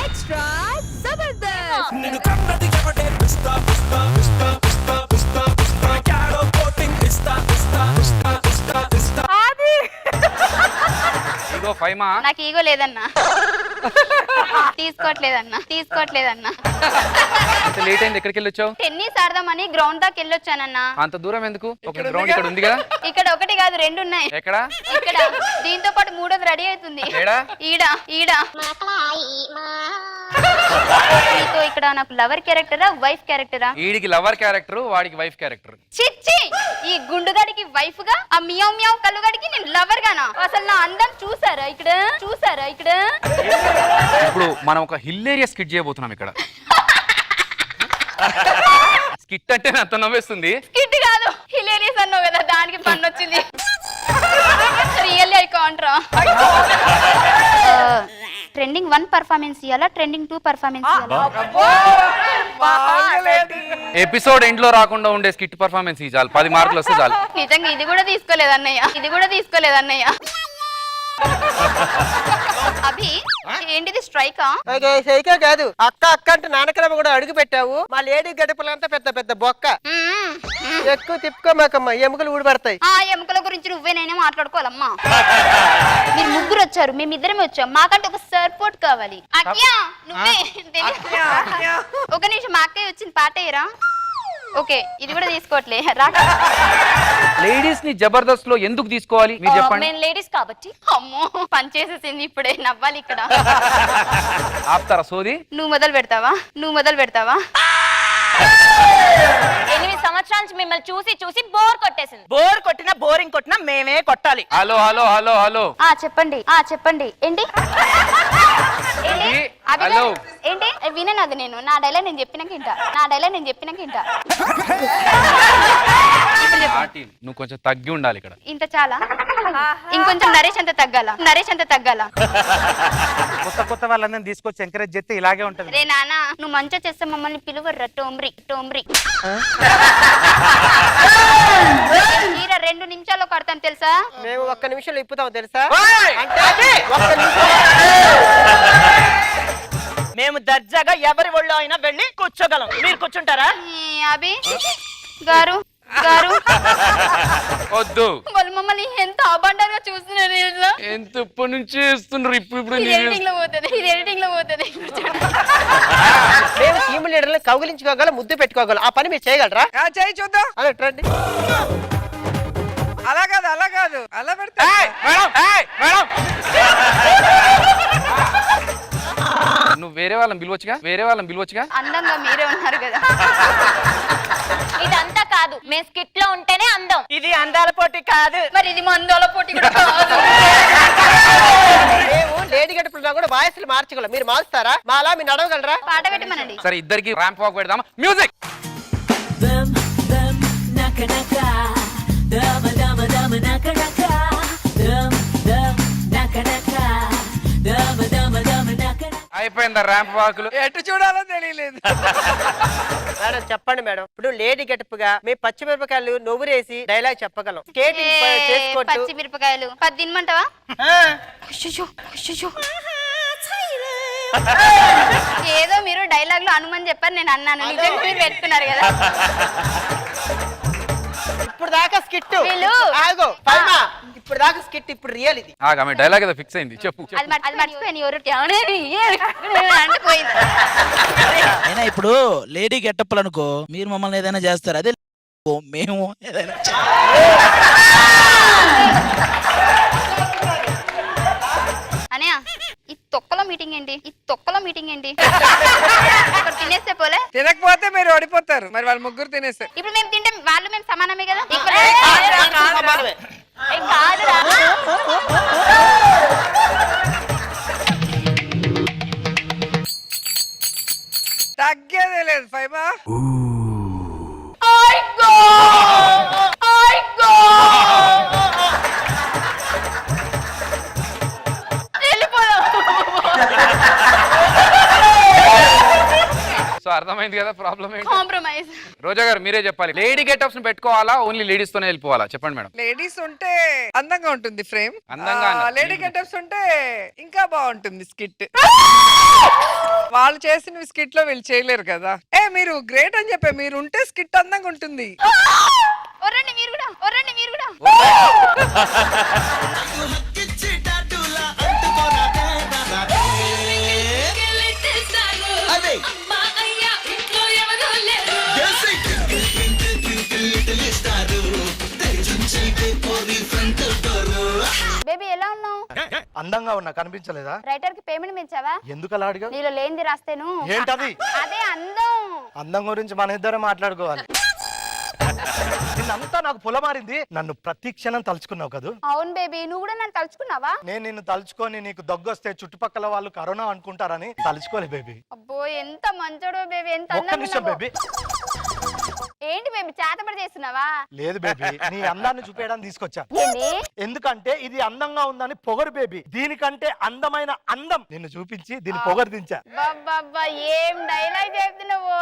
Extra Jabardasth. నిన్ను కన్నది ఎవడే పిస్తా పిస్తా పిస్తా పిస్తా పిస్తా పిస్తా క్యాడో coating పిస్తా పిస్తా పిస్తా పిస్తా పిస్తా. ఇగో ఫైమా, నాకు ఈగో లేదన్నా. తీసుకోవట్లేదన్నా. అంత లేట్ అయింది, ఎక్కడికి వెళ్ళి వచ్చావు? టెన్నిస్ ఆడదామని గ్రౌండ్ దాకా వెళ్ళొచ్చానన్నా. అంత దూరం ఎందుకు? ఒక గ్రౌండ్ ఇక్కడ ఉంది కదా. ఇక్కడ ఒకటి కాదు, 2 ఉన్నాయి. ఎక్కడ? ఇక్కడ. దీంతో పాటు 3వది రెడీ అవుతుంది. ఏడా? ఈడ. నీతో ఇక్కడ నాకు లవర్ క్యారెక్టరా వైఫ్ క్యారెక్టరా? ఈడికి లవర్ క్యారెక్టర్, వాడికి వైఫ్ క్యారెక్టర్. చిచ్చి, ఈ గుండుగాడికి వైఫ్ గా, ఆ మియావ్ మియావ్ కల్లుగాడికి నేను లవర్ గానా? అసలు నా అందం చూసారా ఇక్కడ? ఇప్పుడు మనం ఒక హిల్లేరియస్ స్కిట్ చేయబోతున్నాం ఇక్కడ. స్కిట్ అంటే అంత నవ్వేస్తుంది. స్కిట్ కాదు, హిలేరియస్ అన్నావు కదా, దానికి పన్ను వచ్చింది. రియల్లీ ఐ కాంట్ రా. ట్రెండింగ్ 1 పర్ఫార్మెన్స్ ఇయ్యాలా, ట్రెండింగ్ 2 పర్ఫార్మెన్స్ ఇయ్యాలా? ఎపిసోడ్ ఎండ్ లో రాకుండా ఉండే స్కిట్ పర్ఫార్మెన్స్ ఈ చాలు, 10 మార్కులు వస్తే చాలు. నిజంగా ఇది కూడా తీసుకోలేదన్నయ్య. అభి, ఏంటిది స్ట్రైకా? సైకా కాదు, అక్క అంటే నాన్నకరమ్మ కూడా అడుగు పెట్టావు. మా లేడీ గడపలంతా పెద్ద పెద్ద బొక్క. ఎక్కువ తిప్పుకోమాకమ్మా, ఎముకలు ఊడిపడతాయి. ఆ ఎముకల గురించి నువ్వేనైనా మాట్లాడుకోవాలమ్మా. మీరు ముగ్గురు వచ్చారు, మేమిద్దరమే వచ్చాం. మాకంటే ఒక సపోర్ట్ కావాలి. అక్యా, నువ్వే. ఒక నిమిషం, మా అక్కయ్య వచ్చింది, పాట వేయరా? ఓకే, ఇది కూడా తీసుకోవట్లే. లేడీస్ ని జబర్దస్త్ లో ఎందుకు తీసుకోవాలి మీరు చెప్పండి. మేము లేడీస్ కాబట్టి. అమ్మో, పని చేసేసింది, ఇప్పుడే నవ్వాలి ఇక్కడ. ఆపుతారా సోది? నువ్వు మొదలు పెడతావా? 8 సంవత్సరాల నుంచి మిమ్మల్ని చూసి బోర్ కొట్టేసింది. బోర్ కొట్టినా బోరింగ్ కొట్టినా మేమే కొట్టాలి. హలో చెప్పండి. ఏంటి? హలో ఏంటి? వినది నేను. నా డైలాగ్ నేను చెప్పినాక ఇంట. నువ్వు కొంచెం తగ్గి ఉండాలి ఇక్కడ. ఇంత చాలా? ఇంకొంచెం నరేష్ అంత తగ్గాల. కొత్త వాళ్ళందరినీ తీసుకొచ్చి ఎంకరేజ్ చేస్తే ఇలాగే ఉంటది. రే నానా, నువ్వు మంచిగా చేస్తే మమ్మల్ని పిలువర్రా టోమ్రి. 2 నిమిషాల్లో కడతాను తెలుసా? మేము 1 నిమిషంలో ఇప్పుతాం తెలుసా? మేము దర్జాగా ఎవరి ఒళ్ళో అయినా వెళ్ళి కూర్చోగలం. మీరు కూర్చుంటారా? అభి గారు వద్దు, వాళ్ళు మమ్మల్ని ఎంత అబండంగా చూస్తున్నారు. ఎంత ఇప్పటి నుంచి ఇస్తున్నారు. ఇప్పుడు ఇది ఎడిటింగ్ లో పోతుంది. మేము టీమ్ లీడర్ని కౌగిలించుకోగలం, ముద్దు పెట్టుకోగలం. ఆ పని మీరు చేయగలరా? చేయి చూద్దాం. అలా రండి. అలా కాదు అలా పెడతా. నువ్వు వేరే వాళ్ళని పిలవచ్చుగా. అందంగా మీరే ఉన్నారు కదా. ఇదంతా కాదు, మేము స్కిట్ లో ఉంటేనే అందం. ఇది అందాల పోటీ కాదు, మరి ఇది మందోల పోటీ కూడా కాదు. మేము లేడీ గడపలో కూడా వాయిస్లు మార్చగలం. మీరు మార్చుతారా? మా అలా మీరు నడవగలరా? పాట పెట్టమనండి. సరే, ఇద్దరికి ర్యాంప్ వాక్ పెడదామా? మ్యూజిక్. అయిపోయిందా ర్యాంప్ వాకులు? ఎటు చూడాలో తెలియలేదు. మేడం చెప్పండి మేడం. ఇప్పుడు లేడీ గడపగా మేము పచ్చిమిరపకాయలు నవ్వురేసి డైలాగ్ చెప్పగలం. స్కేటింగ్ చేసుకుంటూ. పచ్చిమిరపకాయలు 10 తినమంటావా? ఏదో మీరు డైలాగ్ లో అనుమని చెప్పారు, నేను అన్నాను. నిజంగా మీరు పెట్టుకున్నారు కదా. ఇప్పుడు దాకా స్కిట్. ఆగో ఇప్పుడు దాకా స్కిట్, ఇప్పుడు రియల్ ఇది. ఆమె డైలాగ్ ఏదో ఫిక్స్ అయింది, చెప్పు. అది మర్చిపోయాను. అంటే పోయింది. అయినా ఇప్పుడు లేడీ గెటప్లు అనుకో, మీరు మమ్మల్ని ఏదైనా చేస్తారు, అదే మేము ఏదైనా అనయ్య, ఈ తొక్కలో మీటింగ్ ఏంటి? తినేస్తే పోలే. తినకపోతే మీరు ఓడిపోతారు. మరి వాళ్ళు ముగ్గురు తినేస్తారు. ఇప్పుడు మేము తింటే వాళ్ళు మేము సమానమే కదా. సమానమే. కాదురా, తగ్గేదే లేదు ఫైమా. సో అర్థమైంది కదా ప్రాబ్లం ఏంటి? కాంప్రమైజ్. రోజా గారు మీరే చెప్పాలి, లేడీ గెటప్స్ పెట్టుకోవాలా ఓన్లీ లేడీస్ తోనే వెళ్ళిపోవాలా? చెప్పండి మేడం. లేడీస్ ఉంటే అందంగా ఉంటుంది ఫ్రేమ్, అందంగా లేడీ గెటప్స్ ఉంటే ఇంకా బాగుంటుంది స్కిట్. వాళ్ళు చేసిన స్కిట్ లో వీళ్ళు చేయలేరు కదా. మీరు గ్రేట్ అని చెప్పే, మీరు ఉంటే స్కిట్ అందంగా ఉంటుంది. ఒర్రండి మీరు కూడా, ఒర్రండి మీరు కూడా. బేబీ ఎలా ఉన్నావు? అందంగా ఉన్నా, కనిపించలేదా? రైటర్ కి పేమెంట్ పెంచావా? ఎందుకు అలా అడిగా? నీలో లేనిది రాస్తేను. ఏంటది? అదే అందం. అందం గురించి మన ఇద్దరే మాట్లాడుకోవాలి. నిన్నంతా నాకు పొలమారింది, నన్ను ప్రతి క్షణం తలుచుకున్నావు కదా. అవును బేబీ, నువ్వు కూడా నన్ను తలుచుకున్నావా? నేను నిన్ను తలుచుకొని నీకు దగ్గొస్తే చుట్టుపక్కల వాళ్ళు కరోనా అనుకుంటారని తలుచుకోలే బేబీ. అబ్బో ఎంత మంచోడు బేబీ, ఎంత ఒక్క నిమిషం బేబీ. ఏంటి బేబీ చేతబడి చేస్తున్నావా? లేదు బేబీ, నీ అందాన్ని చూపేయడానికి తీసుకొచ్చా. ఏంటి? ఎందుకంటే ఇది అందంగా ఉందని పొగరు బేబీ. దీనికంటే అందమైన అందం నిన్ను చూపించి దీన్ని పొగరు దించా. బాబా ఏం డైలాగ్ చెప్తున్నావు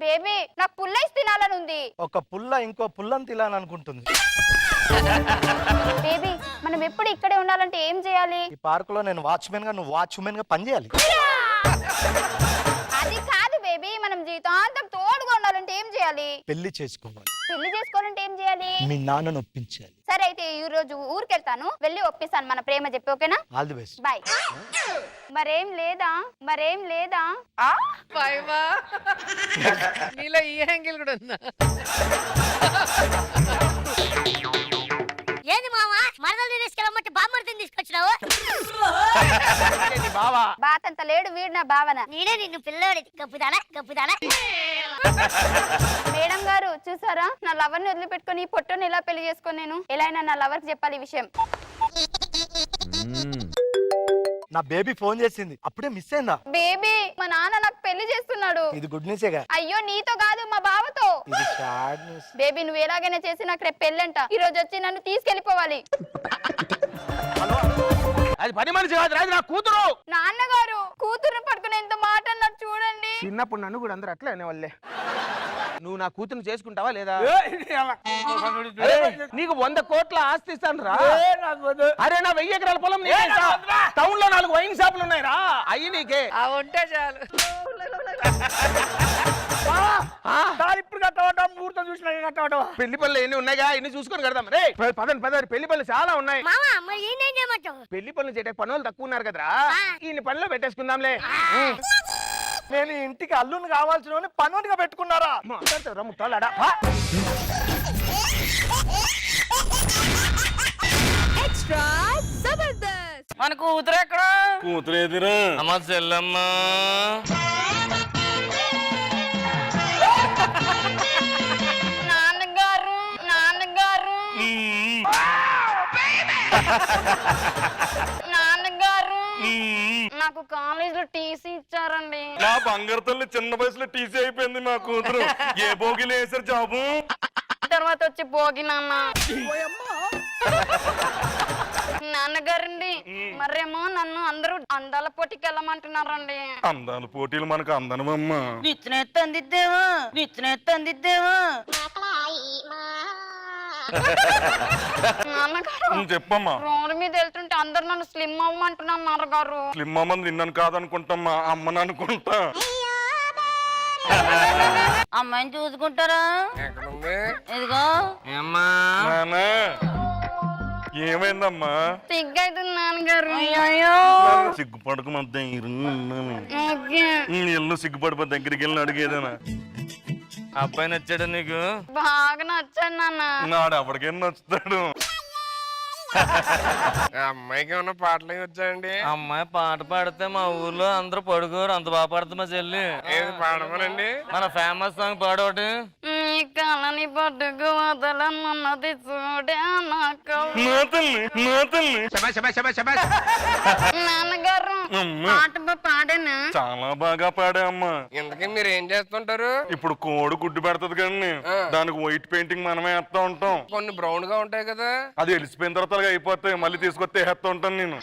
బేబీ. నాకు పుల్లైస్ తినాలని ఉంది. ఒక పుల్ల ఇంకో పుల్లని తినాలనుకుంటుంది. బేబీ మనం ఎప్పుడు ఇక్కడే ఉండాలంటే ఏం చేయాలి? ఈ పార్క్ లో నేను వాచ్మెన్ గా, నువ్వు వాచ్మెన్ గా పని చేయాలి. అది కాదు బేబీ, మనం జీవితాంతం తోడుగా ఉండాలంటే ఏం చేయాలి? పెళ్లి చేసుకోవాలి. పెళ్లి చేసుకోవాలంటే ఏం చేయాలి? మీ నాన్నను ఒప్పించాలి. సరే అయితే ఈ రోజు ఊరికెళ్తాను, వెళ్ళి ఒప్పిస్తాను మన ప్రేమ చెప్పి, ఓకేనా? All the best. బాయ్. మరేం లేదా? మరేం లేదా? ఫైమా నీలో ఈ యాంగిల్ కూడా ఉందా? ఏంది మావా మరదల్ని తీసుకెళ్ళమంటే బామ్మర్తిని తీసుకొచ్చినావు? బావా బాతంత లేడు వీడు నా భావన. నేనే నిన్ను పిల్లోడి గప్పుదానా గప్పుదానా. మేడం గారు చూసారా, నా లవర్ ని వదిలిపెట్టుకుని ఈ పొట్టుని ఎలా పెళ్లి చేసుకొని నేను ఎలా అయినా నా లవర్ కి చెప్పాలి ఈ విషయం. నా బేబీ ఫోన్ చేసింది, అప్పుడే మిస్ అయిందా? బేబీ మా నాన్న నాకు పెళ్లి చేస్తున్నాడు. ఇది గుడ్ న్యూసేగా. అయ్యో నీతో కాదు మా బావతో. ఇది సాడ్ న్యూస్. బేబీ నువ్వు ఎలాగైనా చేసి నాకు రేపు పెళ్ళంట, ఈ రోజు వచ్చి నన్ను తీసుకెళ్లిపోవాలి. అది పని మనిషి కాదు, రాదు నా కూతురు. నాన్నగారు కూతురుని పట్టుకుని ఎంత మాట అన్నారు చూడండి. చిన్నప్పుడు నన్ను కూడా అందరూ అట్లా అనేవాళ్ళే. నువ్వు నా కూతురు చేసుకుంటావా లేదా? నీకు 100 కోట్ల ఆస్తి ఇస్తాను రా. అరే నా 1000 ఎకరాల పొలం టౌన్ లో 4 వైన్ షాపులు ఉన్నాయి రా, అయ్యి నీకే. ఉంటే చాలు. ఇప్పుడు కట్టవటం ముహూర్తం చూసిన కట్టవటం. పెళ్లి పనులు ఎన్ని ఉన్నాయిగా, ఇన్ని చూసుకొని కడదాం. రే పదండి, పెళ్లి పనులు చాలా ఉన్నాయి. పెళ్లి పనులు చేయడానికి పనులు తక్కువ ఉన్నారు కదరా, ఈ పనిలో పెట్టేసుకుందాంలే. నేను ఇంటికి అల్లుని కావాల్సిన పనునిగా పెట్టుకున్నారా? ముట్టాడా మన కూతురు ఎక్కడ? కూతురు ఎదురా అమ్మ చెల్లమ్మా. నాన్నగారు నాన్నగారు నాన్నగారు నాకు కాలేజీలో టీసీ ఇచ్చారండి. నా బంగారు తల్లి చిన్న వయసులో టీసీ అయిపోయింది నా కూతురు. ఏ భోగిలో వేసారు జాబు? తర్వాత వచ్చి భోగి నాన్న. నాన్నగారండి మరేమో నన్ను అందరూ అందాల పోటీకి వెళ్ళమంటున్నారండి. అందాల పోటీలు మనకు అందనమమ్మా. నిచ్చినెత్తందిద్దేవా నిచ్చినెత్తందిద్దేవా. నాన్నగారు చెప్పమ్మా. రోడ్డు మీద వెళ్తుంటే అందరు నన్ను స్లిమ్ అవ్వమంటున్నారు నాన్నగారు. స్లిమ్ అమ్మని నిన్నను కాదనుకుంటామ్మా, అమ్మని అనుకుంటా. అమ్మాయిని చూసుకుంటారా? ఇదిగో నాన్నా, ఏమైందమ్మా? సిగ్గైతుంది నాన్నగారు. సిగ్గుపడకు మన ఓకే. ఎల్లు సిగ్గుపడిపో, దగ్గరికి వెళ్ళి అడిగేదేనా? అబ్బాయి నచ్చాడు నీకు? బాగా నచ్చాడు నాన్న. నాడు ఎవరికైనా నచ్చుతాడు. అమ్మాయికి ఏమన్నా పాటలు వచ్చాయండి? అమ్మాయి పాట పాడితే మా ఊర్లో అందరూ పడుకోరు, అంత బాగా పాడుతుంది మా చెల్లి. ఏది పాడమనండి? మన ఫేమస్ సాంగ్ పాడోటి. కళని పట్టుకు వదలన్నది చూడే నాకు నాన్నగారు పాట పాడాను. చాలా బాగా పాడా అమ్మా. ఇంతకీ మీరు ఏం చేస్తుంటారు? ఇప్పుడు కోడి గుడ్డు పెడతది కానీ దానికి వైట్ పెయింటింగ్ మనమే వేస్తా ఉంటాం. కొన్ని బ్రౌన్ గా ఉంటాయి కదా. అది వెలిసిపోయిన తర్వాత అలాగే అయిపోతాయి. మళ్ళీ తీసుకొస్తే వేస్తా ఉంటాను నేను.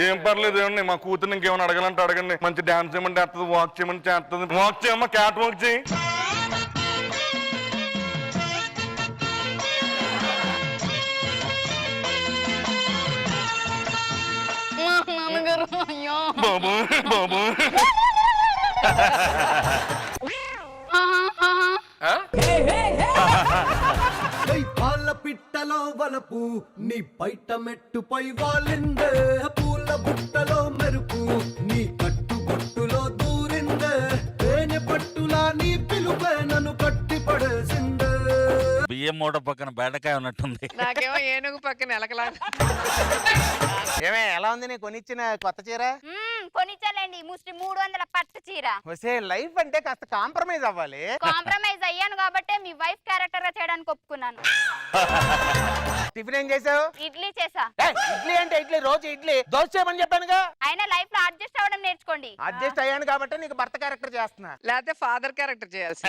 ఏం పర్లేదు, ఏమన్నా మా కూతురు ఇంకేమైనా అడగాలంటే అడగండి. మంచి డాన్స్ చేయమంటే వేస్తుంది, వాక్ చేయమని చేస్తుంది. వాక్ చేయమ్మా, క్యాట్ వాక్ చేయి. నాన్నగారు అయ్యో బాబు బాబు పాల పిట్టలో వలపు నీ బయట మెట్టుపై వాలిందే, పూల బుట్టలో మెరుపు నీ కట్టు బొట్టులో దూరిందే, తేనె పట్టులా నీ పిలుపే నన్ను కట్టి పడేసిందే. బియ్యం మూట పక్కన బెండకాయ ఉన్నట్టుంది. నాకేమో ఏనుగు పక్కన ఎలకలా. ఏమే ఎలా ఉంది నీ కొనిచ్చిన కొత్త చీర? కొనిచ్చాలండి ముస్టి 300 పట్టు చీర. వసే లైఫ్ అంటే కాస్త కాంప్రమైజ్ అవ్వాలి. కాంప్రమైజ్ అయ్యాను కాబట్టే మీ వైఫ్ క్యారెక్టర్ గా చేయడానికి ఒప్పుకున్నాను. టిఫిన్ ఏం చేసావు? ఇడ్లీ చేసా. ఇడ్లీ అంటే ఇడ్లీ, రోజు ఇడ్లీ. దోశ చేయమని చెప్పానుగా. అయినా లైఫ్ లో అడ్జస్ట్ అవ్వడం నేర్చుకోండి. అడ్జస్ట్ అయ్యాను కాబట్టి నీకు భర్త క్యారెక్టర్ చేస్తున్నా. లేకపోతే ఫాదర్ క్యారెక్టర్ చేయాల్సి.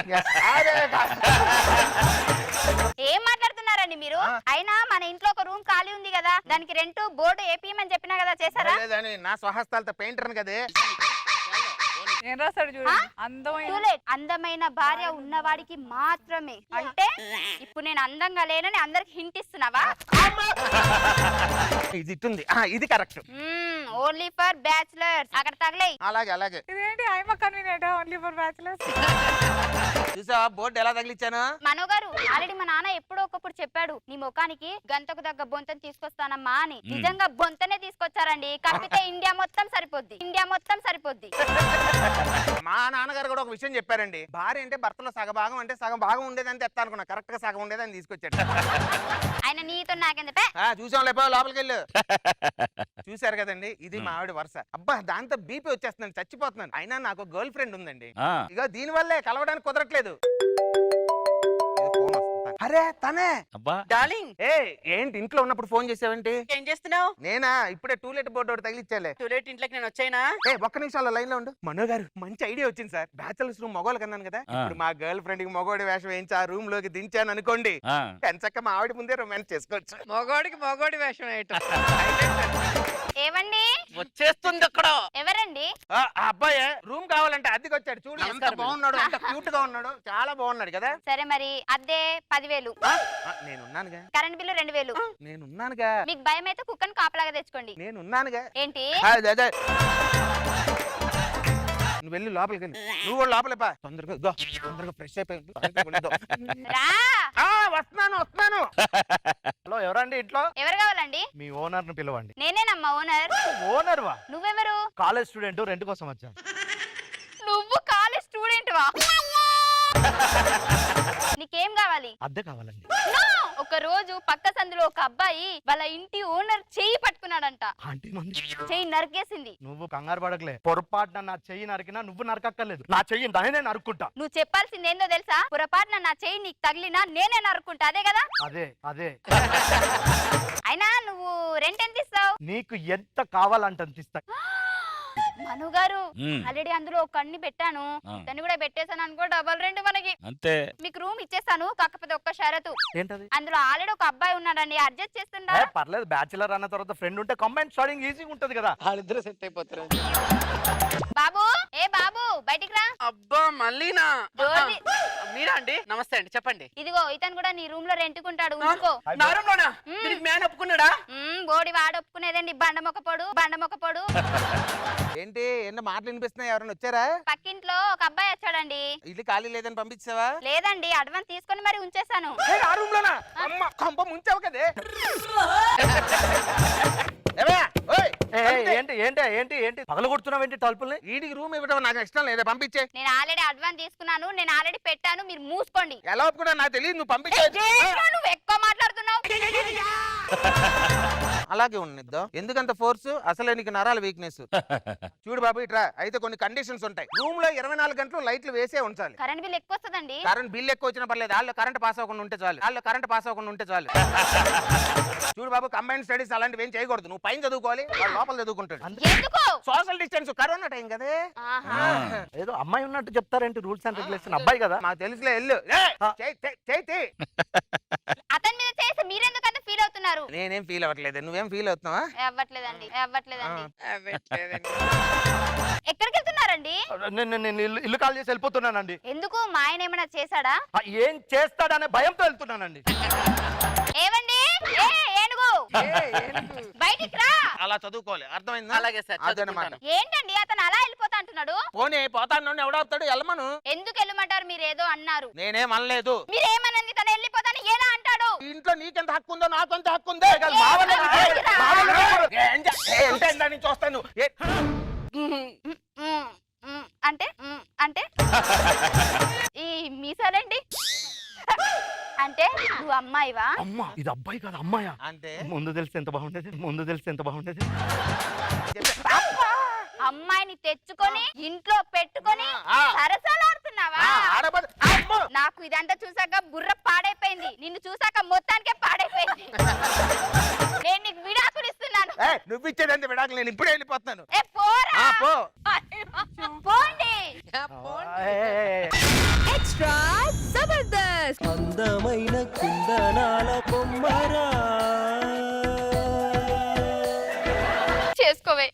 ఏం మాట్లాడుతున్నారండి మీరు? అయినా మన ఇంట్లో ఒక రూమ్ ఖాళీ ఉంది కదా, దానికి రెంట్ బోర్డు ఏపీఎమని చెప్పినా కదా, చేశారా? లేదని నా స్వహస్తాలతో పెయింటర్ కదే. ఏం రాస్తాడు చూడండి. అందమైన Too late. అందమైన భార్య ఉన్నవాడికి మాత్రమే. అంటే ఇప్పుడు నేను అందంగా లేనని అందరికి హింట్ ఇస్తున్నావా? ఇది ఇట్టుంది. ఇది కరెక్ట్. Only for bachelors. అక్కడ తగలే. అలాగే అలాగే. ఇదేంటి ఐమ కన్వీనియంట్ ఓన్లీ ఫర్ బ్యాచులర్స్. చూసావా బోర్డు ఎలా తగిలిచ్చాను? మనో గారు ఆల్రెడీ మా నాన్న ఎప్పుడో ఒకప్పుడు చెప్పాడు, నీ ముఖానికి గంతకు దగ్గ బొంతను తీసుకొస్తానమ్మా అని. నిజంగా బొంతనే తీసుకొచ్చారండి. కాకపోతే ఇండియా మొత్తం సరిపోద్ది. ఇండియా మొత్తం సరిపోద్ది. మా నాన్నగారు కూడా ఒక విషయం చెప్పారండి. భార్య అంటే భర్తలో సగభాగం అంటే సగం భాగం ఉండేదని తెస్తా అనుకున్నా. కరెక్ట్ గా సగం ఉండేదని తీసుకొచ్చాడు. ఆయన నీతో నాకెందుకే? చూసాం లేపో లోపలికి వెళ్ళు. చూసారు కదండి, ఇది మా ఆవిడ వరుస. అబ్బా దాంతో బీపీ వచ్చేస్తుందండి, చచ్చిపోతున్నాను. అయినా నాకు గర్ల్ ఫ్రెండ్ ఉందండి. ఇక దీని వల్లే కలవడానికి కుదరట్లేదు. అరే తనే అబ్బా డార్లింగ్ ఏంటి ఇంట్లో ఉన్నప్పుడు ఫోన్ చేసావేంటి? ఏం చేస్తున్నావు? నేనా ఇప్పుడే టూలెట్ బోర్డు ఒకటి తగిలిచ్చాలే. టూలెట్ ఇంట్లోకి నేను వచ్చాయినా? ఒక్క నిమిషాల లైన్ లో ఉండు. మనో గారు మంచి ఐడియా వచ్చింది సార్. బ్యాచులర్స్ రూమ్ మగవాళ్ళు కన్నాను కదా, ఇప్పుడు మా గర్ల్ ఫ్రెండ్ కి మగవాడి వేషం వేయించి ఆ రూమ్ లోకి దించాను అనుకోండి, ఎంచక్క మా ఆవిడ ముందే రొమాన్స్ చేసుకోవచ్చు. మగోడికి మగోడి వేషం వేయటం. ఏవండి వచ్చేస్తుంది అక్కడ. ఎవరండి? ఆ అబ్బాయే రూమ్ కావాలంటే అద్దెకి వచ్చాడు. చూడు ఎంత బాగున్నాడు, ఎంత క్యూట్ గా ఉన్నాడు. చాలా బాగున్నాడు కదా. సరే మరి అద్దె 10,000. నేనున్నానుగా. Current bill 2,000. నేనున్నానుగా. మీకు భయం అయితే కుక్కని కాపలాగా తెచ్చుకోండి. నేనున్నానుగా. ఏంటి? అదే నువ్వు వెళ్ళి లోపలికి వెళ్ళు. నువ్వు కూడా లోపలేపా. తొందరగా ఫ్రెష్ అయిపోయి రా. వస్తున్నాను. హలో ఎవరండి ఇంట్లో? ఎవరు కావాలండి? మీ ఓనర్ ని పిలవండి. నేనేనమ్మా ఓనర్. ఓనర్ వా? నువ్వెవరు? కాలేజ్ స్టూడెంట్, రెంట్ కోసం వచ్చాను. నువ్వు కాలేజ్ స్టూడెంట్ వా? నీకేం కావాలి? అద్దె కావాలండి. No! ఒక రోజు పక్క సందులో ఒక అబ్బాయి వాళ్ళ ఇంటి ఓనర్ చెయ్యి పట్టుకున్నాడంట. ఆంటీ మంది చెయ్యి నరికేసింది. నువ్వు కంగారు పడకలే. పొరపాటున నా చెయ్యి నరికినా నువ్వు నరకక్కర్లేదు. నా చెయ్యి నేనే నరుక్కుంటా. నువ్వు చెప్పాల్సింది ఏందో తెలుసా? పొరపాటున నా చెయ్యి నీకు తగిలినా నేనే నరుక్కుంటా. అదే కదా? అదే అయినా నువ్వు రెంట్ ఎంత ఇస్తావు? నీకు ఎంత కావాలంటే అంత ఇస్తా. మను గారు మ్మ్. ఆల్రెడీ అందులో ఒక కన్ని పెట్టాను. దాన్ని కూడా పెట్టేశాను అనుకో, డబల్ రెంట్ మనకి. అంతే. మీకు రూమ్ ఇచ్చేస్తాను, కాకపోతే ఒక్క షరతు. ఏంటది? అందులో ఆల్రెడీ ఒక అబ్బాయి ఉన్నాడండి, అడ్జస్ట్ చేస్తుండా? పర్లేదు, బ్యాచిలర్ అన్న తర్వాత ఫ్రెండ్ ఉంటే కంబైన్ స్టార్టింగ్ ఈజీగా ఉంటది కదా. వాళ్ళిద్దరు సెట్ అయిపోతారు. బాబు బాబు బయటికి రా. అబ్బా మళ్ళీనా? డోర్ మీరా అండి? నమస్తే అండి, చెప్పండి. ఇదిగో ఇతను కూడా నీ రూమ్ లో రెంట్కుంటాడు, ఉంచుకో. నా రూమ్ లోనా? దీనికి మ్యాన్ ఒప్పుకున్నాడా? బోడి వాడు ఒప్పుకునేదండి. బండమొకపోడు. ఏంటి ఎన్న మాటలు వినిపిస్తున్నాయి? ఎవరైనా వచ్చారా? పక్కింట్లో ఒక అబ్బాయి వచ్చాడండి. ఇల్లు ఖాళీ లేదని పంపించావా? లేదండి, అడ్వాన్స్ తీసుకొని మరి ఉంచేసాను. ఆ రూమ్ లోనా? అమ్మ కొంప ముంచావు కదే. ఏంటి పగలు కొడుతున్నావు ఏంటి తలుపుల్ని? వీడికి రూమ్ ఇవ్వడం నాకు ఇష్టం లేదా, పంపించే. నేను ఆల్రెడీ అడ్వాన్స్ తీసుకున్నాను, నేను ఆల్రెడీ పెట్టాను, మీరు మూసుకోండి. ఎలా ఒప్పుకున్నా నాకు తెలియదు, నువ్వు పంపించే. నువ్వు ఎక్కువ మాట్లాడుతున్నావు. అలాగే ఉన్నిద్దాం. ఎందుకంత ఫోర్స్? అసలే నీకు నరాల వీక్నెస్. చూడు బాబు ఇట్రా. అయితే కొన్ని కండిషన్స్ ఉంటాయి. రూమ్ లో 24 గంటలు లైట్లు వేసే ఉంచాలి. కరెంట్ బిల్ ఎక్కువ వస్తుందండి. కరెంట్ బిల్ ఎక్కువ వచ్చినా పర్లేదు, వాళ్ళు కరెంట్ పాస్ అవ్వకుండా ఉంటే చాలు. చూడు బాబు, కంబైన్ స్టడీస్ అలాంటివి ఏం చేయకూడదు. నువ్వు పైన చదువుకోవాలి, వాడు లోపల చదువుకుంటాడు. ఎందుకు? సోషల్ డిస్టెన్స్, కరోనా టైం కదే. ఆహా. ఏదో అమ్మాయి ఉన్నట్టు చెప్తారేంటి? రూల్స్ అండ్ రెగ్యులేషన్ అబ్బాయి కదా. మాకు తెలుసులే, వెళ్ళు. అతని మీద చేసి మీరెందుకంత ఫీల్ అవుతున్నారు? నేనేం ఫీల్ అవ్వట్లేదు. నువ్వేం ఫీల్ అవుతున్నావా? అవ్వట్లేదండి. అవ్వట్లేదండి. ఎక్కడికి వెళ్తున్నారండి? నేను ఇల్లు కాల్ చేసి వెళ్ళిపోతున్నానండి. ఎందుకు? మా ఆయన ఏమైనా చేశాడా? ఏం చేస్తాడనే భయంతో వెళ్తున్నానండి. ఏవండి? ఏనుగు బయటికి రా. అలా చదువుకోవాలి, అర్థమైందా? అలాగే సార్, అదనమాట. ఏంటండి అతను అలా వెళ్ళిపోతా అంటున్నాడు? పోనీ పోతాను, ఎవడవుతాడు? వెళ్ళమను. ఎందుకు వెళ్ళమంటారు? మీరు ఏదో అన్నారు. నేనేం అనలేదు. మీరేమనంది? తను వెళ్ళిపోతాను ఎలా అంటాడు? ఇంట్లో నీకెంత హక్కు ఉందో నాకెంత హక్కు ఉందో. చూస్తాను. అంటే అంటే ఈ మీసాలేంటి? అంటే నువ్వు అమ్మాయివా? అమ్మా, ఇది అబ్బాయి కాదు అమ్మాయా? అంటే ముందు తెలిసి ఎంత బాగుండేది. అమ్మాయిని తెచ్చుకొని ఇంట్లో పెట్టుకొని సరసాలాడుతున్నావా? నాకు ఇదంతా చూసాక బుర్ర పాడైపోయింది. నిన్ను చూసాక మొత్తానికే పాడైపోయింది. నేను నీకు విడాకులు ఇస్తున్నాను. నువ్వు ఇచ్చేదంత విడాకులు. నేను ఇప్పుడే వెళ్ళిపోతున్నాను. ఏ పోరా. పో. పోండి. ఎక్స్ట్రా జబర్దస్త్. అందమైన కుందనాల కొమ్మరా చేసుకోవే.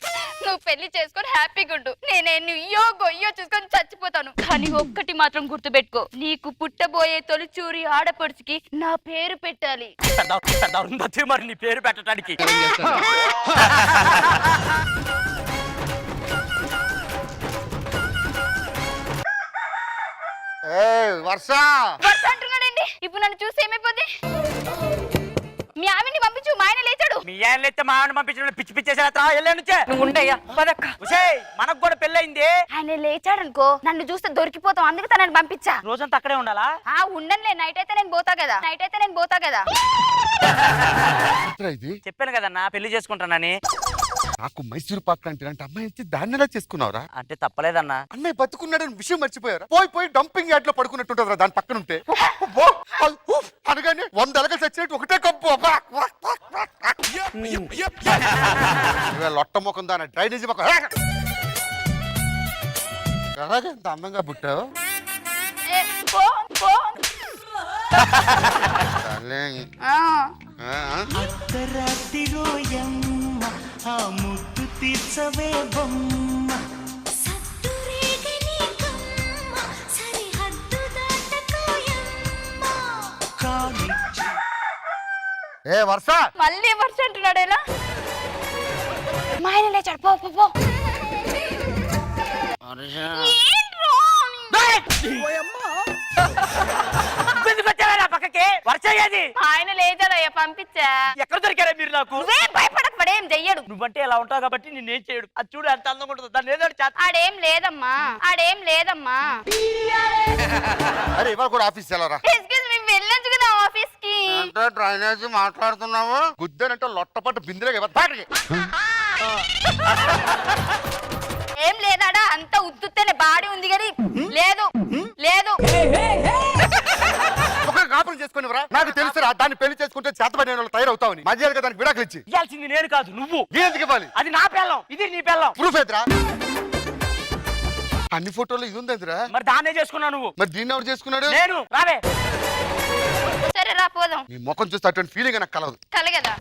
నువ్వు పెళ్లి చేసుకొని హ్యాపీగా ఉండు. నేనే నుయ్యో గొయ్యో చూసుకొని చచ్చిపోతాను. కానీ ఒక్కటి మాత్రం గుర్తుపెట్టుకో, నీకు పుట్టబోయే తొలిచూరి ఆడపడుచుకి నా పేరు పెట్టాలి. మరి నీ పేరు పెట్టడానికి వర్ష అంటున్నాడండి. ఇప్పుడు నన్ను చూసి ఏమైపోద్ది? మీ ఆవిడ్ని పంపించు. మా ఆయన లేచాడు. మీ ఆయన లేస్తే మా ఆవిడ పంపించడం పిచ్చి పిచ్చేసేస్తా. నువ్వు ఉండయ్యా పదక్క. మనకు కూడా పెళ్ళయింది. ఆయన లేచాడు అనుకో, నన్ను చూస్తే దొరికిపోతాం. అందుకే తనని పంపించా. రోజంతా అక్కడే ఉండాలా? ఉండనులే. నైట్ అయితే నేను పోతా కదా. చెప్పాను కదన్నా పెళ్లి చేసుకుంటానని. నాకు మైసూరు పాక్ అంటే అమ్మాయి ఇచ్చి దాన్ని ఎలా చేసుకున్నావురా? అంటే తప్పలేదన్నా. అన్నయ్య బతుకున్నాడని విషయం మర్చిపోయారా? పోయి డంపింగ్ యార్డ్ లో పడుకున్నట్టుంటదిరా దాని పక్కన ఉంటే. అనగానే 100 ఎలకలు చచ్చినట్టు ఒకటే కప్పు. లొట్ట ముఖం దాని డ్రైనేజీ ముఖం. ఎలాగ ఎంత అందంగా పుట్టావు? ముద్దు తీర్చవే బొమ్మ. ఏ వర్ష, మళ్ళీ వర్ష అంటున్నాడు. ఎలా? మా ఆయన లేచాడు. పో పో పో. పక్కకి వర్షయ్యేది. ఆయన లేచాడయ్యా, పంపించా. ఎక్కడ దొరికారా మీరు నాకు? నువ్వేం భయపడకు, వాడేం చెయ్యడు. నువ్వంటే ఎలా ఉంటావు కాబట్టి నేనేం చేయడు. అది చూడు ఎంత అందంగా ఉంటుంది. దాన్ని ఏదో ఆడేం లేదమ్మా. అరే ఇవాళ కూడా ఆఫీస్ వెళ్ళరా? ఎక్స్క్యూజ్ మీ, వెళ్ళొచ్చు కదా ఆఫీస్ కి. డ్రైనేజ్ మాట్లాడుతున్నావు. గుద్దనంటే లొట్టపట్టు బిందులే. ఏం లేదాడా? అంత ఉత్తుత్తేనే బాడీ ఉంది కానీ లేదు. కాపురం చేసుకునివరా? నాకు తెలుసురా దాన్ని పెళ్లి చేసుకుంటే చేతపడిన వాళ్ళు తయారవుతావని. మధ్యాహ్నం దానికి విడాకులు ఇచ్చి ఇవ్వాల్సింది నేను కాదు నువ్వు. ఎందుకు ఇవ్వాలి? అది నా పెళ్ళం, ఇది నీ పెళ్ళం. ప్రూఫ్ ఎదురా? అన్ని ఫోటోలు ఇది ఉందిరా. మరి దాన్నే చేసుకున్నావు నువ్వు. మరి దీన్ని ఎవరు చేసుకున్నాడు? నేను. రావే. సరే రా పోదాం. నీ ముఖం చూస్తే అటువంటి ఫీలింగ్ నాకు కలదు. కలగదా?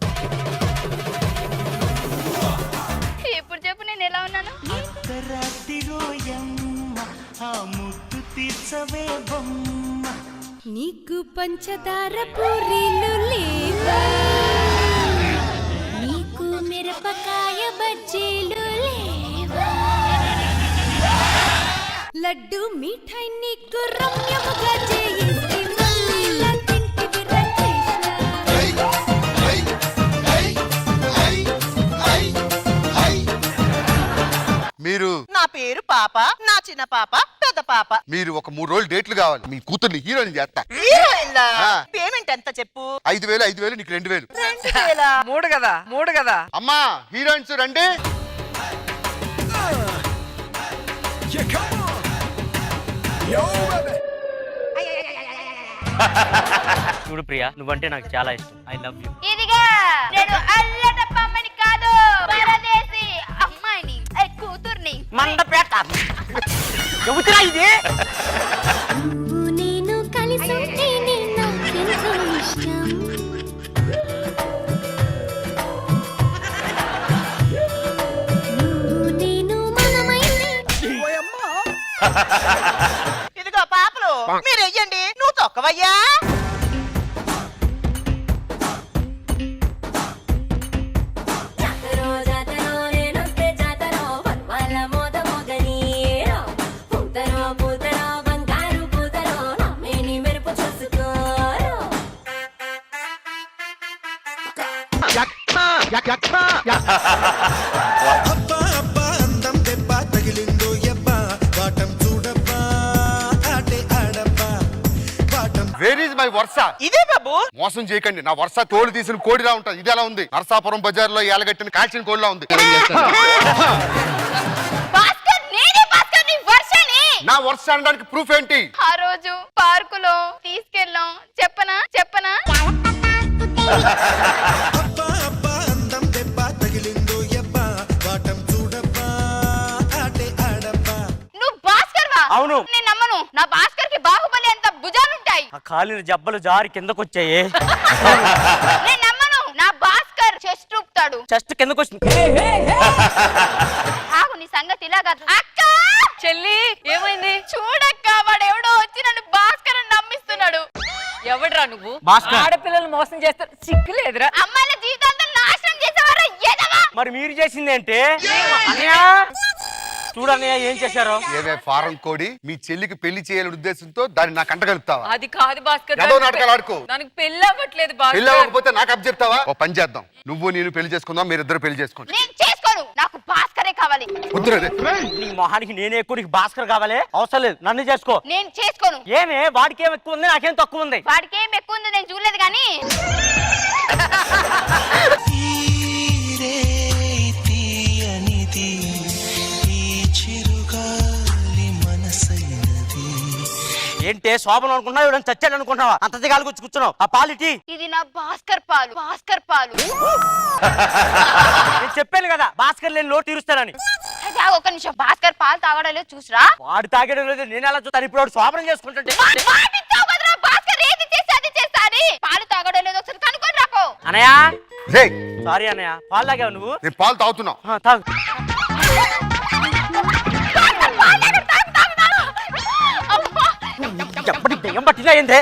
ఇప్పుడు చెప్పు నేను ఎలా ఉన్నాను? ముద్దు తీర్చవే బొమ్మ. నీకు పంచదార పూరీలు లేవా? నీకు మిరపకాయ బజ్జీలు లేవా? లడ్డు మిఠాయి నీకు రమ్యముగా చేయిస్తే మళ్ళీ ఇలా తింటివి రా కృష్ణ. మీరు? నా పేరు పా పాప, నా చిన్న పాప, పెద్ద పాప. మీరు ఒక 3 రోజులు డేట్లు కావాలి, మీ కూతుర్ని హీరోయిన్ చేస్తా. హీరోయిన్లా? ఆ. పేమెంట్ ఎంత చెప్పు? 5,000 నీకు 2,000. 2,000? 3 కదా అమ్మా హీరోయిన్స్ రండి. Yeah, come on. Yo, baby. చూడు ప్రియా, నువ్వంటే నాకు చాలా ఇష్టం. I love you. ఇదిగా నేను అల్లటప్ప అమ్మని కాదు, పరదేశి అమ్మాయిని, కూతుర్ని. మండపేట చెబుతున్నా ఇది. నేను కలిసి నాకెంతో ఇష్టం. నేను మనమైతే ఇదిగో పాపలు, మీరు వెయ్యండి, నువ్వు తొక్కవయ్యా. అబ్బా అబ్బా అందం దెబ్బ తగిలిందో యబ్బా వాటం చూడబ్బా ఆటే ఆడబ్బా వాటం. వేర్ ఈజ్ మై వర్ష? ఇదే బాబు. మోసం చేయకండి, నా వర్ష తోలు తీసిన కోడిలా ఉంటుంది. ఇది ఎలా ఉంది? నరసాపురం బజార్ లో ఏలగట్టిన కాల్చిన కోడిలా ఉంది. భాస్కర్, నేనే భాస్కర్, నీ వర్షని. నా వర్ష అనడానికి ప్రూఫ్ ఏంటి? ఆ రోజు పార్కులో తీసుకెళ్ళాం, చెప్పనా? అబ్బా అబ్బా అందం దెబ్బ తగిలిందో యబ్బా వాటం చూడబ్బా ఆటే ఆడబ్బా. నువ్వు భాస్కర్ వా? అవును. నేను నమ్మను. నా భాస్కర్ కి బాహుబలి అంత భుజాలుంటాయి. ఆ కాలిన జబ్బలు జారి కిందకొచ్చాయి. నేను నమ్మను. నా భాస్కర్ చెస్ట్ ఊపుతాడు. చెస్ట్ కిందకొచ్చింది. ఆగు, నీ సంగతి ఇలా కాదు. అక్క, చెల్లి, ఏమైంది? చూడక్క, వాడు ఎవడో వచ్చి నన్ను భాస్కర్ అని నమ్మిస్తున్నాడు. ఎవడ్రా నువ్వు? భాస్కర్. ఆడపిల్లలు మోసం చేస్తారు, సిగ్గులేదురా? అమ్మాయిల జీవితాంతం నాశనం చేసేవారా ఎదవా? మరి మీరు చేసింది ఏంటి? అన్నయ్య చూడన్నయ్య ఏం చేశారో. ఏవే ఫారం కోడి, మీ చెల్లికి పెళ్లి చేయాలని ఉద్దేశంతో దాన్ని నాకు అంటగలుగుతావా? అది కాదు భాస్కర్, ఏదో నాటకాలు ఆడుకో. దానికి పెళ్లి అవ్వట్లేదు పెళ్లి అవ్వకపోతే నాకు అప్ చెప్తావా? ఓ పని చేద్దాం, నువ్వు నేను పెళ్లి చేసుకుందాం, మీరిద్దరు పెళ్లి చేసుకోండి. నేను చేసుకోను. నాకు భాస్కరే కావాలి. వద్దురే. నీ మొహానికి నేనే ఎక్కువ, నీకు భాస్కర్ కావాలి? అవసరం లేదు, నన్ను చేసుకో. నేను చేసుకోను. ఏమే వాడికి ఏం ఎక్కువ ఉంది, నాకేం తక్కువ ఉంది? వాడికి ఏం ఎక్కువ ఉందో నేను చూడలేదు కానీ ఏంటే శోభను అనుకుంటున్నావు, ఎవడని చచ్చాడు అనుకుంటున్నావా? అంత దిగాలి వచ్చి కూర్చున్నావు. ఆ పాలిటీ ఇది నా భాస్కర్ పాలు. భాస్కర్ పాలు. నేను చెప్పాను కదా భాస్కర్ లేని లోటు తీరుస్తానని. అయితే ఆగు, ఒక్క నిమిషం. భాస్కర్ పాలు తాగడం లేదు, చూసిరా. వాడు తాగడం లేదు, నేను ఎలా చూస్తాను? ఇప్పుడు వాడు శోభనం చేసుకుంటుంటే. మాటిచ్చావు కదరా, భాస్కర్ ఏది చేస్తే అది చేస్తా అని. పాలు తాగడం లేదు, ఒకసారి కనుక్కొని రాపో. అన్నయ్య రే, సారీ అన్నయ్య, పాలు తాగావు నువ్వు? నేను పాలు తాగుతున్నా. తాగు. ఎప్పటి దెయ్యం పట్టినా ఏందే?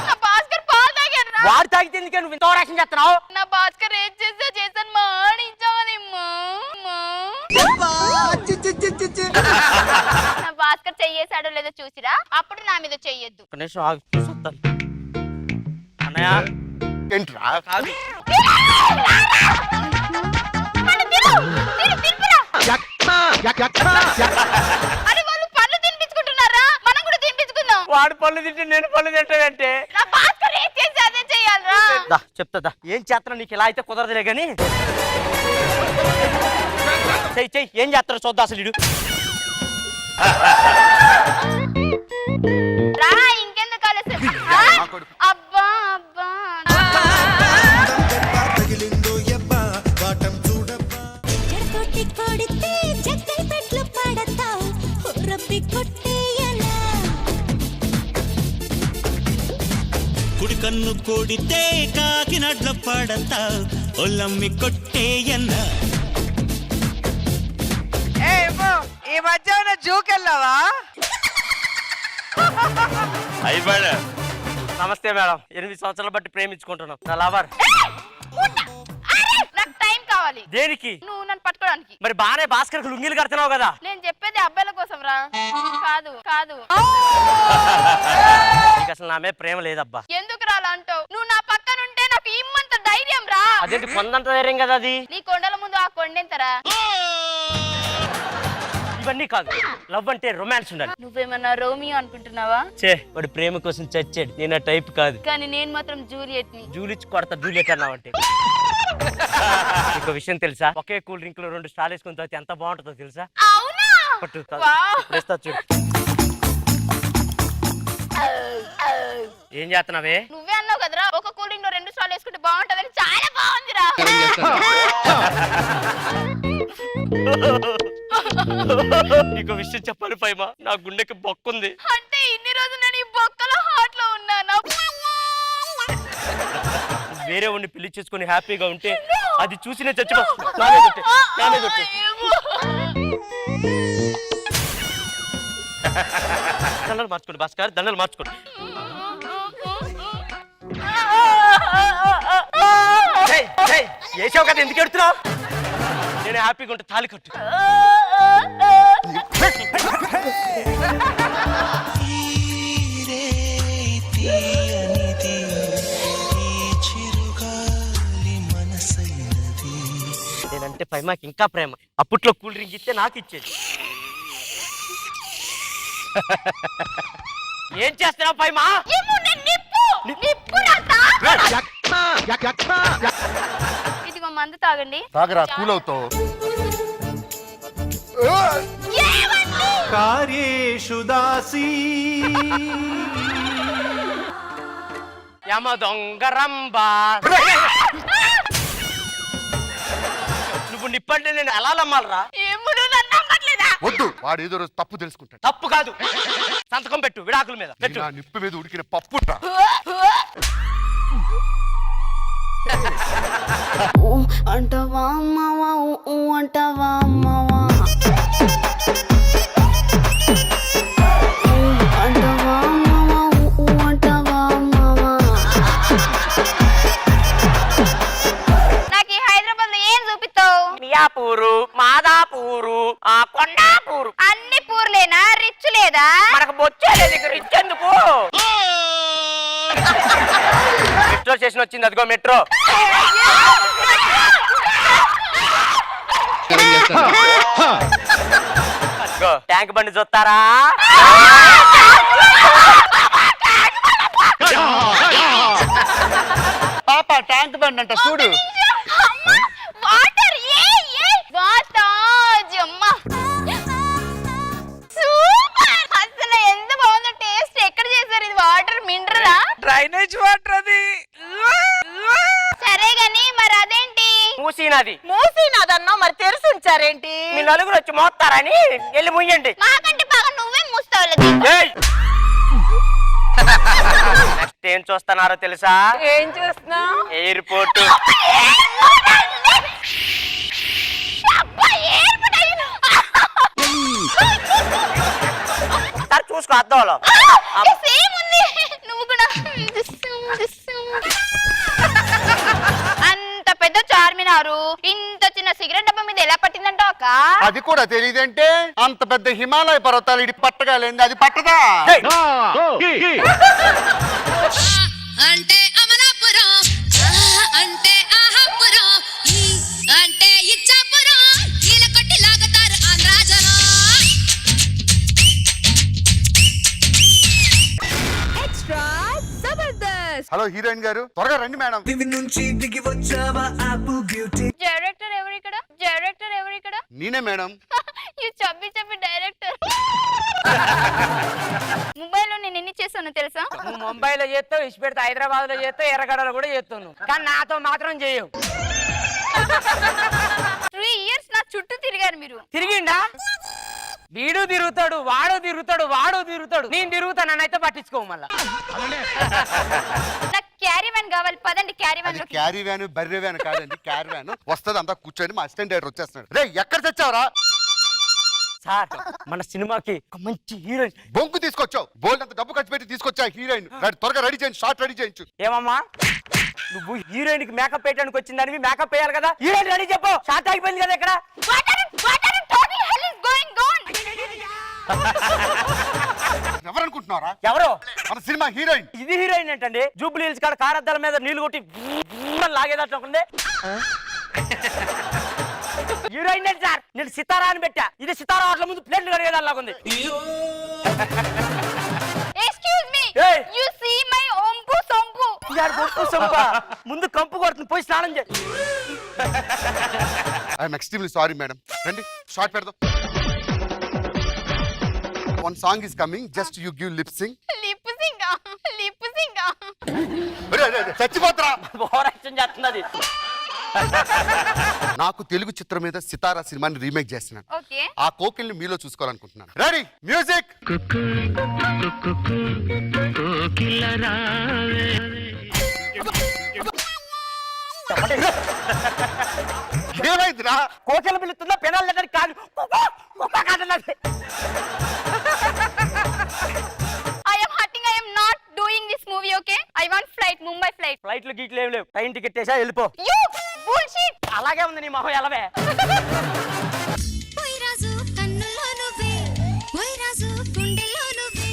నా భాస్కర్ పాలు తాగాను రా. వాడు తాగితే ఎందుకే నువ్వు ఇంత ఓవరాక్షన్ చేస్తున్నావు? నా భాస్కర్ ఏం చేస్తే చేశాను మాడించావదేమ్మా. నా భాస్కర్ చెయ్యేసాడో లేదో చూసిరా, అప్పుడు నా మీద చెయ్యొద్దు. ఒక నిమిషం ఆగు, చూస్తాను. అన్నయ్య ఏంట్రా? అరే వాళ్ళు పళ్ళు తినిపించుకుంటున్నారా? మనం కూడా తినిపించుకుందాం. వాడు పళ్ళు తింటే నేను పళ్ళు తింటానంటే నా భాస్కర్ ఏం చేస్తే అదే చెయ్యాలరా. చెప్తా. ఏం చేస్తున్నా? నీకు ఇలా అయితే కుదరదులే గాని చెయ్యి ఏం చేస్తారో చూద్దా అసలు ఇడు. రా, ఇంకెందుకు ఆలస్యం? అబ్బా అబ్బా. తగిలిందో యబ్బా వాటం చూడబ్బా. చెడుతోటి కొడితే చెక్కై పెట్లు పడతావు, రబ్బి కొట్టేయనా. కుడి కన్ను కొడితే కాకినడ్ల పడతా ఒల్లమ్మి కొట్టేయన్నా. ఈ మధ్య జూకెళ్ళావా? నమస్తే మేడం, 8 సంవత్సరాలు బట్టి ప్రేమించుకుంటున్నాం. నా లవర్. నాకు టైం కావాలి. దేనికి? నువ్వు నన్ను పట్టుకోవడానికి. మరి బానే భాస్కర్ లుంగీలు కడుతున్నావు కదా. నేను చెప్పేది అబ్బాయిల కోసం రా. కాదు కాదు. నీకు అసలు నా మీద ప్రేమ లేదబ్బా. ఎందుకు రాలా అంటావు? నువ్వు నా పక్కన ఉంటే నాకు ఇమ్మంత ధైర్యం ధైర్యం రా. అదేంటి కొందంత ధైర్యం కదా అది. నీ కొండల ముందు ఆ కొండెంతరా. ఇవన్నీ కాదు, లవ్ అంటే రొమాన్స్ ఉండాలి. నువ్వేమన్నా రోమియో అనుకుంటున్నావా? చే వాడు ప్రేమ కోసం చచ్చాడు, నేను ఆ టైప్ కాదు. కానీ నేను మాత్రం జూలియట్ ని. జూలిచ్చి కొడతా జూలియట్ అన్నావంటే. ఇంకో విషయం తెలుసా, ఒకే కూల్ డ్రింక్ లో 2 స్టార్లు వేసుకుని తాగితే ఎంత బాగుంటుందో తెలుసా? అవునా? పట్టు వావ్. వేస్తా చూడు. ఏం చేస్తున్నావే? నువ్వే అన్నావు కదరా ఒక కూల్ డ్రింక్ లో 2 స్టార్లు వేసుకుంటే బాగుంటదని. చాలా బాగుందిరా. నీకు విషయం చెప్పాలి పైమా, నా గుండెకి బొక్కుంది. అంటే ఇన్ని రోజులు నేను ఈ బొక్కల హార్ట్ లో ఉన్నానా? వేరే వాడిని పెళ్లి చేసుకుని హ్యాపీగా ఉంటే అది చూసి నేను చచ్చిపో. దండలు మార్చుకోండి భాస్కర్, దండలు మార్చుకోండి. ఏసావు కదా, ఎందుకు ఎడుతున్నావు? నేను హ్యాపీగా ఉంటే తాళి కట్టు. నేనంటే పైమాకి ఇంకా ప్రేమ. అప్పట్లో కూల్ డ్రింక్ ఇస్తే నాకు ఇచ్చేది. ఏం చేస్తున్నావు పైమా? ఇదిగో మందు తాగండి. తాగరా, కూల్ అవుతావు. కార్యేషు దాసీ యమ దొంగరంబా. నువ్వు నిప్పంటే నేను ఎలా నమ్మాలరా? వద్దు, వాడు ఏదో రోజు తప్పు తెలుసుకుంటాడు. తప్పు కాదు, సంతకం పెట్టు విడాకుల మీద పెట్టు. నా నిప్పు మీద ఉడికిన పప్పుట్రా. అంటవా అమ్మవా అంటవా అమ్మవా అంటవా అమ్మవా అంటవా అమ్మవా. నాకు ఈ హైదరాబాద్ లో ఏం చూపిస్తావు? మియాపూరు, మాదాపూరు, కొండాపూరు. అన్ని పూర్లేనా? రిచ్ లేదా? మనకు బొచ్చేది ఇచ్చేందుకు. మెట్రో స్టేషన్ వచ్చింది, అదిగో మెట్రో. అదిగో ట్యాంక్ బండి చూస్తారా? పాప ట్యాంక్ బండ్ అంట చూడు. Water super. అసలు ఎంత బాగుందో టేస్ట్. ఎక్కడ చేశారు ఇది? వాటర్ మినరలా? డ్రైనేజ్ వాటర్ అది. సరే గాని మరి అదేంటి? మూసీనది. మూసినదన్నా మరి తెరిసి ఉంచారేంటి? మీ నలుగురు వచ్చి మోస్తారని వెళ్ళి ముయ్యండి. మాకంటే బాగా నువ్వే మూస్తావు. ఏయ్! నెక్స్ట్ ఏం చూస్తున్నారో తెలుసా? ఏం చూస్తున్నావు? ఎయిర్పోర్ట్. సార్ చూసుకో అద్దంలో. సేమ్ ఉంది. నువ్వు కూడా అంత పెద్ద చార్మినారు ఇంత చిన్న సిగరెట్ డబ్బా మీద ఎలా పట్టిందంటావు అక్క? అది కూడా తెలియదంటే అంత పెద్ద హిమాలయ పర్వతాలు ఇటు పట్టగలేంది, అది పట్టదా? అంటే అమలాపురం అంటే ఆహాపురం అంటే ఇచ్చాపురం ఈల కొట్టి లాగుతారు ఆంధ్రాజనం. ఎక్స్ట్రా జబర్దస్త్. హలో హీరోయిన్ గారు, త్వరగా రండి మేడం. డైరెక్టర్ ఎవరు ఇక్కడ? డైరెక్టర్ ఎవరు ఇక్కడ? నేనే మేడం. ఈ చబ్బి డైరెక్టర్. ముంబైలో నేను ఎన్ని చేశానో తెలుసా? నువ్వు ముంబైలో చేస్తావు, ఇచ్చి పెడితే హైదరాబాద్ లో చేస్తావు, ఎర్రగడలో కూడా చేస్తావు, కానీ నాతో మాత్రం చేయవు. 3 years నా చుట్టూ తిరిగారు మీరు. తిరిగిండా? వీడు తిరుగుతాడు, వాడు తిరుగుతాడు, వాడు తిరుగుతాడు, నేను తిరుగుతా, నన్నైతే పట్టించుకోవు మళ్ళా. నాకు క్యారీ వ్యాన్ కావాలి. పదండి క్యారీ వ్యాన్. అది క్యారీ వ్యాన్, బర్రె వ్యాన్ కాదండి, క్యారీ వ్యాన్ వస్తుంది. అంతా కూర్చొని మా అసిస్టెంట్ డైరెక్టర్ వచ్చేస్తున్నాడు. రే ఎక్కడ తెచ్చావరా? సార్ మన సినిమాకి ఒక మంచి హీరోయిన్. బొంకు తీసుకొచ్చావు, బోల్డ్ అంత డబ్బు ఖర్చు పెట్టి తీసుకొచ్చా హీరోయిన్. త్వరగా రెడీ చేయించు, షార్ట్ రెడీ చేయించు. ఏమమ్మా నువ్వు హీరోయిన్ కి మేకప్ వేయడానికి వచ్చిందని మేకప్ వేయాలి కదా. హీరోయిన్ రెడీ చెప్పు, షార్ట్ అయిపోయింది కదా ఇక్కడ. ఎవరనుకుంటున్నారా? ఎవరు? మన సినిమా హీరోయిన్. ఇది హీరోయిన్ ఏంటండి? జూబ్లీ హిల్స్ కాడ కారద్దాల మీద నీళ్లు కొట్టి సితారాన్ని లాగేదట్టుంది. హీరోయిన్ ఏంటి సార్? నేను సితారా అని పెట్టా. ఇది సితారా ఆటల ముందు ప్లేట్లు కడిగేదానిలాగుంది. Excuse me, Hey. You see my ఒంపు సొంపు. ముందు కంపు కొడుతుంది, పోయి స్నానం చేయి. I'm extremely sorry madam. రండి షార్ట్ పెడదాం. One song is coming, just you give lip sync. Lip సింగా, లిప్ సింగా. చచ్చిపోతారా? ఓవరాక్షన్ చేస్తున్నది. నాకు తెలుగు చిత్రం మీద సితారా సినిమాని రీమేక్ చేస్తున్నాను. ఓకే, ఆ కోకిల్ని మీలో చూసుకోవాలనుకుంటున్నాను. Ready, music. ఏమైందిరా? కోకిల పిలుస్తుందా? పెనాలు లెటర్ కాదు కాదన్నది. I am hurting, I am not doing this movie. Okay, I want flight, Mumbai flight. ఫ్లైట్లు గీట్లు ఏం లేవు. ట్రైన్ టికెట్ వేసా, వెళ్ళిపో. You bullshit. అలాగే ఉంది నీ మొహం ఎలవే. ఓయ్ రాజు కన్నుల్లో నువ్వే, ఓయ్ రాజు గుండెల్లో నువ్వే,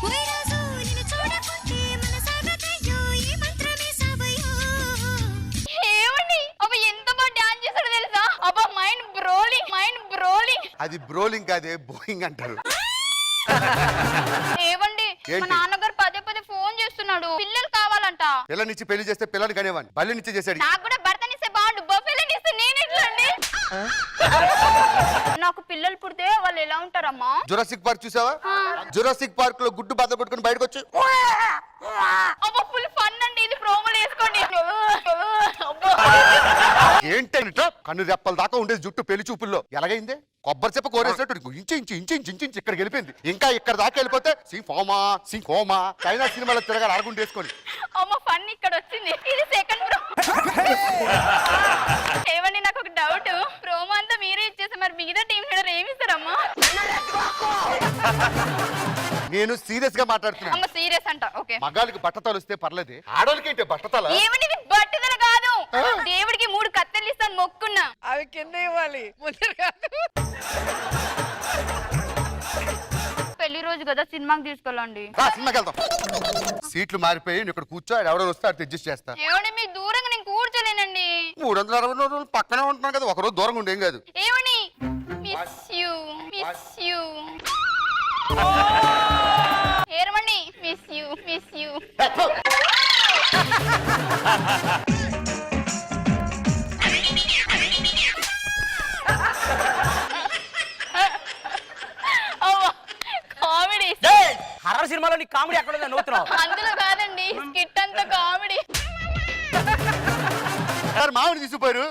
ఓయ్ రాజు నిన్ను చూడకుంటే మనసాగదయ్యో, ఈ మంత్రమే సావయ్యో. ఏమండి, అబ్బా ఎంత బాగా డాన్స్ చేశాడో తెలుసా? అబ్బా మైండ్ బ్రోలింగ్, మైండ్ బ్రోలింగ్. అది బ్రోలింగ్ కాదే, బోయింగ్ అంటారు. ఏవండి, మా ఏంటి? నాన్నగారు పదే పదే ఫోన్ చేస్తున్నాడు, పిల్లలు కావాలంట. పిల్లనిచ్చి పెళ్లి చేస్తే పిల్లని కనేవాడిని, బల్లినిచ్చి చేశాడు. నాకు కూడా భర్తనిస్తే బాగుండు, బఫెలనిస్తే నేను ఎట్లా అండి? నాకు పిల్లలు పుడితే వాళ్ళు ఎలా ఉంటారమ్మా? జురాసిక్ పార్క్ చూసావా? జురాసిక్ పార్క్ లో గుడ్డు బద్ద కొట్టుకుని బయటకు వచ్చి అబ్బా ఫుల్ ఫన్ అండి, ఇది ప్రోమోలు వేసుకోండి. అబ్బా. ఏంటంట కన్ను రెప్పల దాకా ఉండేది జుట్టు పెళ్లి చూపుల్లో. ఎలాగైంది? కొబ్బరి చెప్ప కోరేసినట్టు ఇంచి ఇంచి ఇంచి ఇంచి ఇంచి ఇక్కడికి వెళ్ళిపోయింది. ఇంకా ఇక్కడ దాకా వెళ్ళిపోతే సింహోమా చైనా సినిమాలో తిరగాలి అడుగుంటేసుకొని. అమ్మ ఫన్ ఇక్కడ వచ్చింది, ఇది సెకండ్ ప్రో. ఏమండి, నాకు ఒక డౌట్, ప్రోమో అంతా మీరే ఇచ్చేసి మరి మిగతా టీం లీడర్ ఏమి ఇస్తారమ్మా? నేను సీరియస్ గా మాట్లాడుతున్నాను. అమ్మ సీరియస్ అంట. ఓకే, మగాళ్ళకి బట్టతలు వస్తే పర్లేదు, ఆడోళ్ళకి ఏంటి బట్టతల? ఏమండి ఇది బట్టుదల కాదు, దేవుడికి 3 కత్తెలు ఇస్తాను మొక్కున్నా. అవి కింద ఇవ్వాలి, ముందు కాదు. పెళ్లి రోజు కదా, సినిమాకి తీసుకెళ్ళండి. రా సినిమాకి వెళ్దాం. సీట్లు మారిపోయి నువ్వు ఇక్కడ కూర్చో, ఎవడో వస్తే అటు అడ్జస్ట్ చేస్తా. ఏమండి, మీకు దూరంగా నేను కూర్చోలేనండి. 360 రోజులు పక్కనే ఉంటున్నాను కదా, ఒకరోజు దూరంగా ఉండేం కాదు. ఏమండి, మిస్ యూ, మిస్ యూ. ఏరమండి, miss you, miss you. Comedy. Horror సినిమాలో నీ కామెడీ ఎక్కడ ఉందా? నవ్వుతున్నావు. అందులో కాదండి, స్కిట్ అంతా కామెడీ. సార్ మామిడి తీసుకుపోయారు.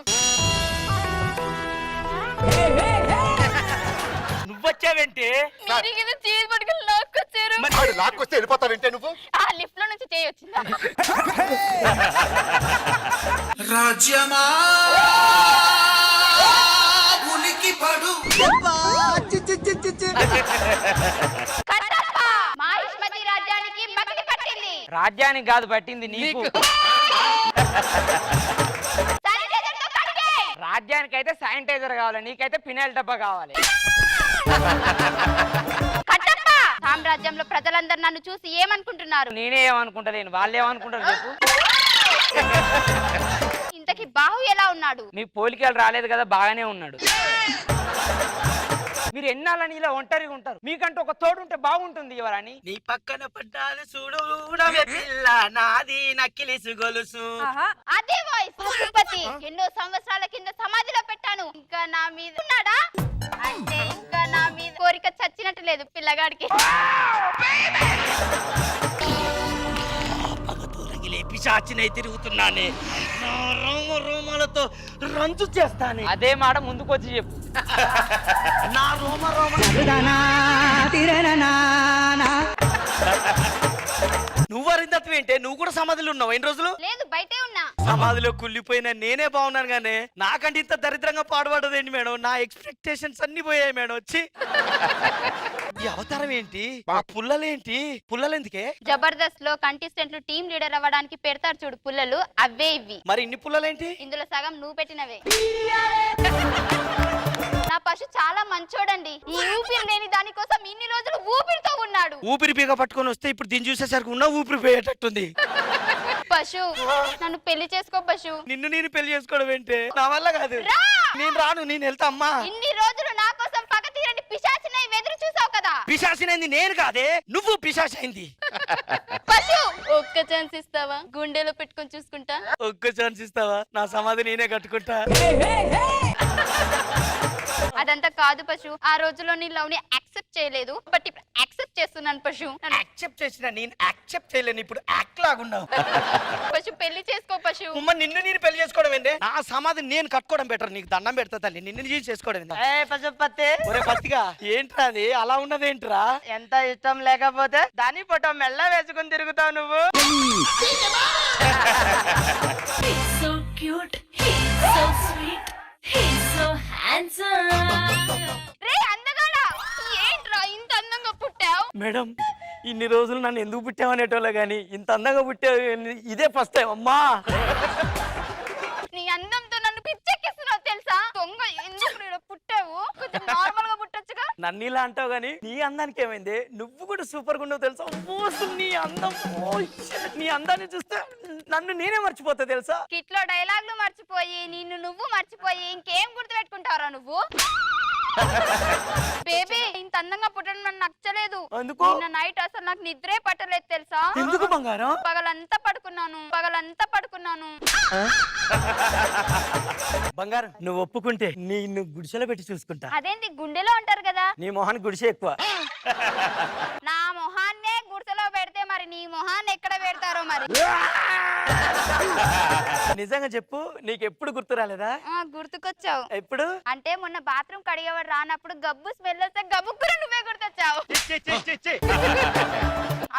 నువ్వొచ్చావేంటి? మీరు ఇది చీజ్ పట్టుకుని లాక్కొచ్చారు. వాడు లాక్కొస్తే వెళ్ళిపోతావంటే నువ్వు? ఆ లిఫ్ట్ లో నుంచి చేయొచ్చిందా? రాజ్యమా ఉనికి పడు. కట్టప్ప మహిష్మతి రాజ్యానికి మకిలి పట్టింది. రాజ్యానికి కాదు పట్టింది నీకు. శానిటైజర్తో కడిగే. రాజ్యానికైతే శానిటైజర్ కావాలి, నీకైతే ఫినాయిల్ డబ్బా కావాలి. కట్టప్ప సామ్రాజ్యంలో ప్రజలందరూ నన్ను చూసి ఏమనుకుంటున్నారు? నేనే ఏమనుకుంటలేను, వాళ్ళు ఏమనుకుంటారు చెప్పు. ఇంతకీ బాహు ఎలా ఉన్నాడు? మీ పోలికలు రాలేదు కదా, బాగానే ఉన్నాడు. మీరు ఎన్నాళ్ళని ఇలా ఒంటరిగా ఉంటారు, మీకంటే ఒక తోడు ఉంటే బాగుంటుంది. ఎవరని నీ పక్కన పడ్డాది చూడు ఊడవే పిల్ల, నాది నక్కిలిసు గొలుసు. అదే వాయిస్ తిరుపతి. ఎన్నో సంవత్సరాల కింద సమాధిలో పెట్టాను, ఇంకా నా మీద ఉన్నాడా అంటే ఇంకా నా మీద కోరిక చచ్చినట్టు లేదు పిల్లగాడికి. పిశాచినై తిరుగుతున్నానే, నా రోమాలతో రంజు చేస్తానే. అదే మాట ముందుకు వచ్చి చెప్పు. నా రోమ నువ్వు అరిందత్వం ఏంటే? నువ్వు కూడా సమాధిలో ఉన్నావు ఎన్ని రోజులు? లేదు, బయటే ఉన్నా. సమాధిలో కుళ్ళిపోయిన నేనే బాగున్నాను గానే, నాకంటే ఇంత దరిద్రంగా పాడుపడదేంటి మేడం? నా ఎక్స్పెక్టేషన్స్ అన్ని పోయాయి మేడం. వచ్చి ఈ అవతారం ఏంటి? ఆ పుల్లలేంటి? పుల్లలు ఎందుకే? జబర్దస్త్ లో కంటెస్టెంట్లు టీం లీడర్ అవ్వడానికి పెడతారు చూడు పుల్లలు, అవే ఇవి. మరి ఇన్ని పుల్లలేంటి? ఇందులో సగం నువ్వు పెట్టినవే. నా పశు చాలా మంచోడండి, ఈ ఊపిరి లేని దానికోసం ఇన్ని రోజులు ఊపిరితో ఉన్నాడు. ఊపిరి పీక పట్టుకొని వస్తే ఇప్పుడు దీన్ని చూసేసరికి ఉన్న ఊపిరి పోయేటట్టుంది. పశు నన్ను పెళ్లి చేసుకో పశు. నిన్ను నేను పెళ్లి చేసుకోవడం ఏంటి? నా వల్ల కాదు. రా! నేను రాను, నేను వెళ్తా అమ్మా. ఇన్ని రోజులు నా కోసం పగ తీరని పిశాచినై ఎదురు చూసావు కదా. పిశాసినైంది నేను కాదే, నువ్వు పిశాసైంది. పశు ఒక్క ఛాన్స్ ఇస్తావా? గుండెలో పెట్టుకొని చూసుకుంటా. ఒక్క ఛాన్స్ ఇస్తావా? నా సమాధి నేనే కట్టుకుంటా. అదంతా కాదు పశు, ఆ రోజులో నీ లవ్ ని యాక్సెప్ట్ చేయలేదు, బట్ ఇప్పుడు యాక్సెప్ట్ చేస్తున్నాను పశు. యాక్సెప్ట్ చేసిన నేను యాక్సెప్ట్ చేయలేను, ఇప్పుడు యాక్ట్ లాగున్నావు. పశు పెళ్లి చేసుకో పశు. ఉమ్మ నిన్ను నేను పెళ్లి చేసుకోవడం ఏంటి? నా సమాధి నేను కట్టుకోవడం బెటర్. నీకు దండం పెడతా తల్లి, నిన్ను నేను చేసుకోవడం ఏంటి? ఏ పశుపతి, ఒరే పత్తిగా ఏంట్రా అది అలా ఉన్నదేంట్రా? ఎంత ఇష్టం లేకపోతే దాని ఫోటో మెల్ల వేసుకుని తిరుగుతావు నువ్వు. So cute, he's so sweet, he's so handsome. రే అందగాడా, ఏంట్రా ఇంత అందంగా పుట్టావు? మేడం ఇన్ని రోజులు నన్ను ఎందుకు పుట్టావనేటోళ్ళే గానీ ఇంత అందంగా పుట్టావు ఇదే ఫస్ట్ టైం అమ్మా. నీ అందంతో నన్ను పిచ్చెక్కిస్తున్నావు తెలుసా? దొంగ, ఎందుకు ఈడ పుట్టావు? కొంచెం నార్మల్ గా పుట్టొచ్చుగా. నన్ను ఇలా అంటావు గానీ నీ అందానికి ఏమైంది? నువ్వు కూడా సూపర్ గా ఉన్నావు తెలుసా? అమ్మో, అసలు నీ అందం, ఓ shit. నీ అందాన్ని చూస్తే నన్ను నేనే మర్చిపోతా తెలుసా? కిట్లో డైలాగ్లు మర్చిపోయి నిన్ను నువ్వు మర్చిపోయి ఇంకేం గుర్తు పెట్టుకుంటారా నువ్వు? బేబీ ఇంత అందంగా పుట్టడం నాకు నచ్చలేదు. ఎందుకు? నిన్న నైట్ అసలు నాకు నిద్రే పట్టలేదు తెలుసా? ఎందుకు బంగారం? పగలంతా పడుకున్నాను. బంగారం నువ్వు ఒప్పుకుంటే నిన్ను గుడిసెలో పెట్టి చూసుకుంటా. అదేంటి గుండెలో అంటారు కదా? నీ మొహానికి గుడిసె ఎక్కువ. నా మొహాన్నే గుడిసెలో పెడితే మరి నీ మొహాన్ని ఎక్కడ పెడతారో మరి. నిజంగా చెప్పు, నీకు ఎప్పుడు గుర్తు రాలేదా? గుర్తుకొచ్చావు. ఎప్పుడు? అంటే మొన్న బాత్రూమ్ కడిగేవాడు రానప్పుడు గబ్బు స్మెల్ వస్తే గబ్బుక్కుర నువ్వే గుర్తొచ్చావు.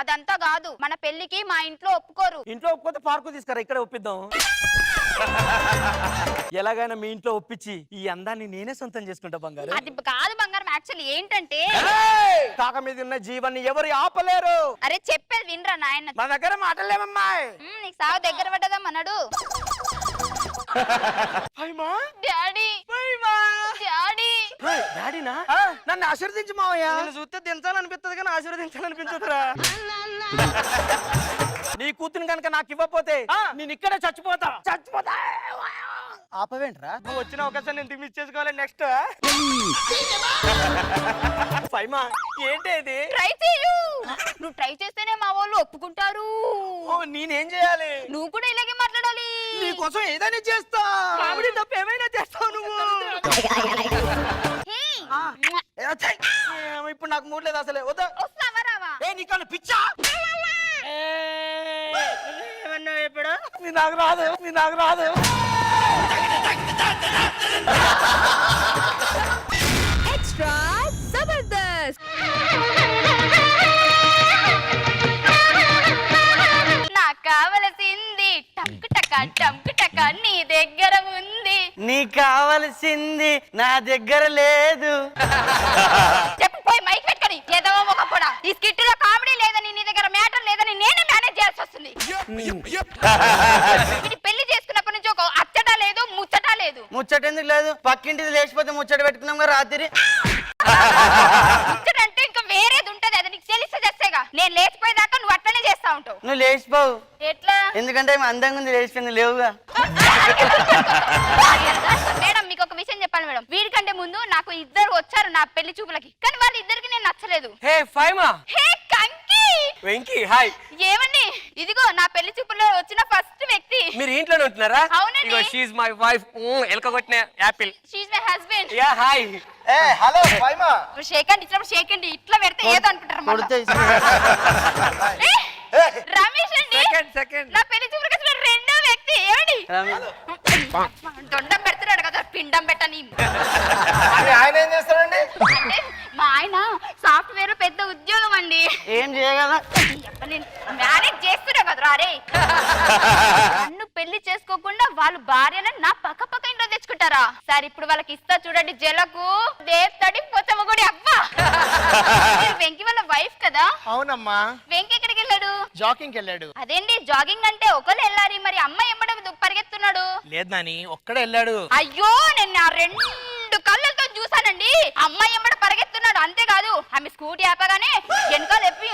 అదంతా కాదు, మన పెళ్లికి మా ఇంట్లో ఒప్పుకోరు. ఇంట్లో ఒప్పుకోతే పార్కు తీసుకురా, ఇక్కడ ఒప్పిద్దాం. ఎలాగైనా మీ ఇంట్లో ఒప్పించి ఈ అందాన్ని నేనే సొంతం చేసుకుంటా బంగారు. అది కాదు బంగారం, యాక్చువల్లీ ఏంటంటే కాక మీద ఉన్న జీవాన్ని ఎవరు ఆపలేరు. అరే చెప్పేది వినరా నాయన. మా దగ్గర మాటలేమమ్మాయి. నీకు సాగు దగ్గర పడ్డదా మనడు. Daddy daddy డాడీనా? నన్ను ఆశీర్వదించు మావయ్య. నిన్ను చూస్తే దించాలనిపిస్తుంది కానీ ఆశీర్వదించాలనిపించదురా. నీ కూతురు కనుక నాకు ఇవ్వకపోతే నేను ఇక్కడే చచ్చిపోతా. ఆపవేంట్రా? నువ్వు వచ్చిన అవకాశం నేను మిస్ చేసుకోవాలి. నెక్స్ట్ ఫైమా ఏంటి ఇది? ట్రై చేయు. నువ్వు ట్రై చేస్తేనే మా వాళ్ళు ఒప్పుకుంటారు. నేనేం చేయాలి? నువ్వు కూడా ఇలాగే మాట్లాడాలి. నీకోసం ఏదైనా చేస్తా. కామెడీ తప్ప ఏమైనా చేస్తావు నువ్వు. ఇప్పుడు నాకు మూడ్ లేదు అసలే. వద్దా? వస్తావా రావా? నీకన్నా పిచ్చా? ఏమన్నావు ఇప్పుడు? నాకు రాదు. Extra జబర్దస్త్. నాకు కావలసింది టంకు టక నీ దగ్గర ఉంది. నీకు కావలసింది నా దగ్గర లేదు. చెప్పు పోయి మైక్ పెట్టుకొని ఏదో ఒక పొడ. ఈ స్కిట్ లో కామెడీ లేదని నీ దగ్గర మ్యాటర్ లేదని నేనే మేనేజ్ చేయాల్సి వస్తుంది. ఇది పెళ్లి చేసుకున్నప్పటి నుంచి ఒక అచ్చట లేదు ముచ్చట లేదు. ముచ్చట ఎందుకు లేదు? పక్కింటిది లేచిపోతే ముచ్చట పెట్టుకున్నాం కదా రాత్రి. ముచ్చట అంటే ఇంకా వేరేది ఉంటది, అది నీకు తెలిస్తే చేస్తేగా. నేను లేచిపోయేదాకా నువ్వు అట్లనే చేస్తా ఉంటావు. నువ్వు లేచిపోవు. ఎట్లా? ఎందుకంటే అందంగా ఉంది, లేచిపోయింది లేవుగా. మేడం మీకు ఒక విషయం చెప్పాలి మేడం. వీడికంటే ముందు నాకు ఇద్దరు వచ్చారు నా పెళ్లి చూపులకి, కానీ వాళ్ళ ఇద్దరికి నేను నచ్చలేదు. హే ఫైమా. హే కంకి. వెంకీ హాయ్. ఏమండి, ఇదిగో నా పెళ్లి చూపుల్లో వచ్చిన ఫస్ట్ వ్యక్తి. మీరు ఇంట్లోనే ఉంటున్నారా? అవునండి. ఇగో షీ ఇస్ మై వైఫ్. ఎలక కొట్టిన apple. She is my husband. Yeah hi. Hello ఫైమా. షేకండి ఇట్లా పెడితే ఏదో అనుకుంటారు మళ్ళా. ఏ, రమేష్ అండి. సెకండ్ నా పెళ్లి చూపులకు వచ్చిన రెండో వ్యక్తి. ఏమండి, దొండం పెడుతున్నాడు కదా, పిండం పెట్టని. ఆయన ఏం చేస్తారండి? అంటే మా ఆయన సాఫ్ట్వేర్ పెద్ద ఉద్యోగం అండి. ఏం చేయగల? మేనేజ్ చేస్తున్నా కదరా. అరే నన్ను పెళ్లి చేసుకోకుండా వాళ్ళు భార్యలను నా పక్క ఇంట్లో తెచ్చుకుంటారా? సరే ఇప్పుడు వాళ్ళకి ఇస్తా చూడండి. జలకు దేవతడి పొచ్చమ్మ కూడా అబ్బా. వెంకి వాళ్ళ వైఫ్ కదా? అవునమ్మా. వెంకి ఎక్కడికి వెళ్ళాడు? జాకింగ్ వెళ్ళాడు. అదేంటి జాగింగ్ అంటే ఒకరు వెళ్ళాలి, మరి అమ్మాయి ఎమ్మడ పరిగెత్తున్నాడు? లేదు నాని, ఒక్కడే వెళ్ళాడు. అయ్యో నేను ఆ రెండు కళ్ళతో చూసానండి. అమ్మాయి ఎమ్మడ పరిగెత్తున్నాడు. అంతేకాదు ఆమె స్కూటీ ఆపగానే వెనకాల ఎప్పి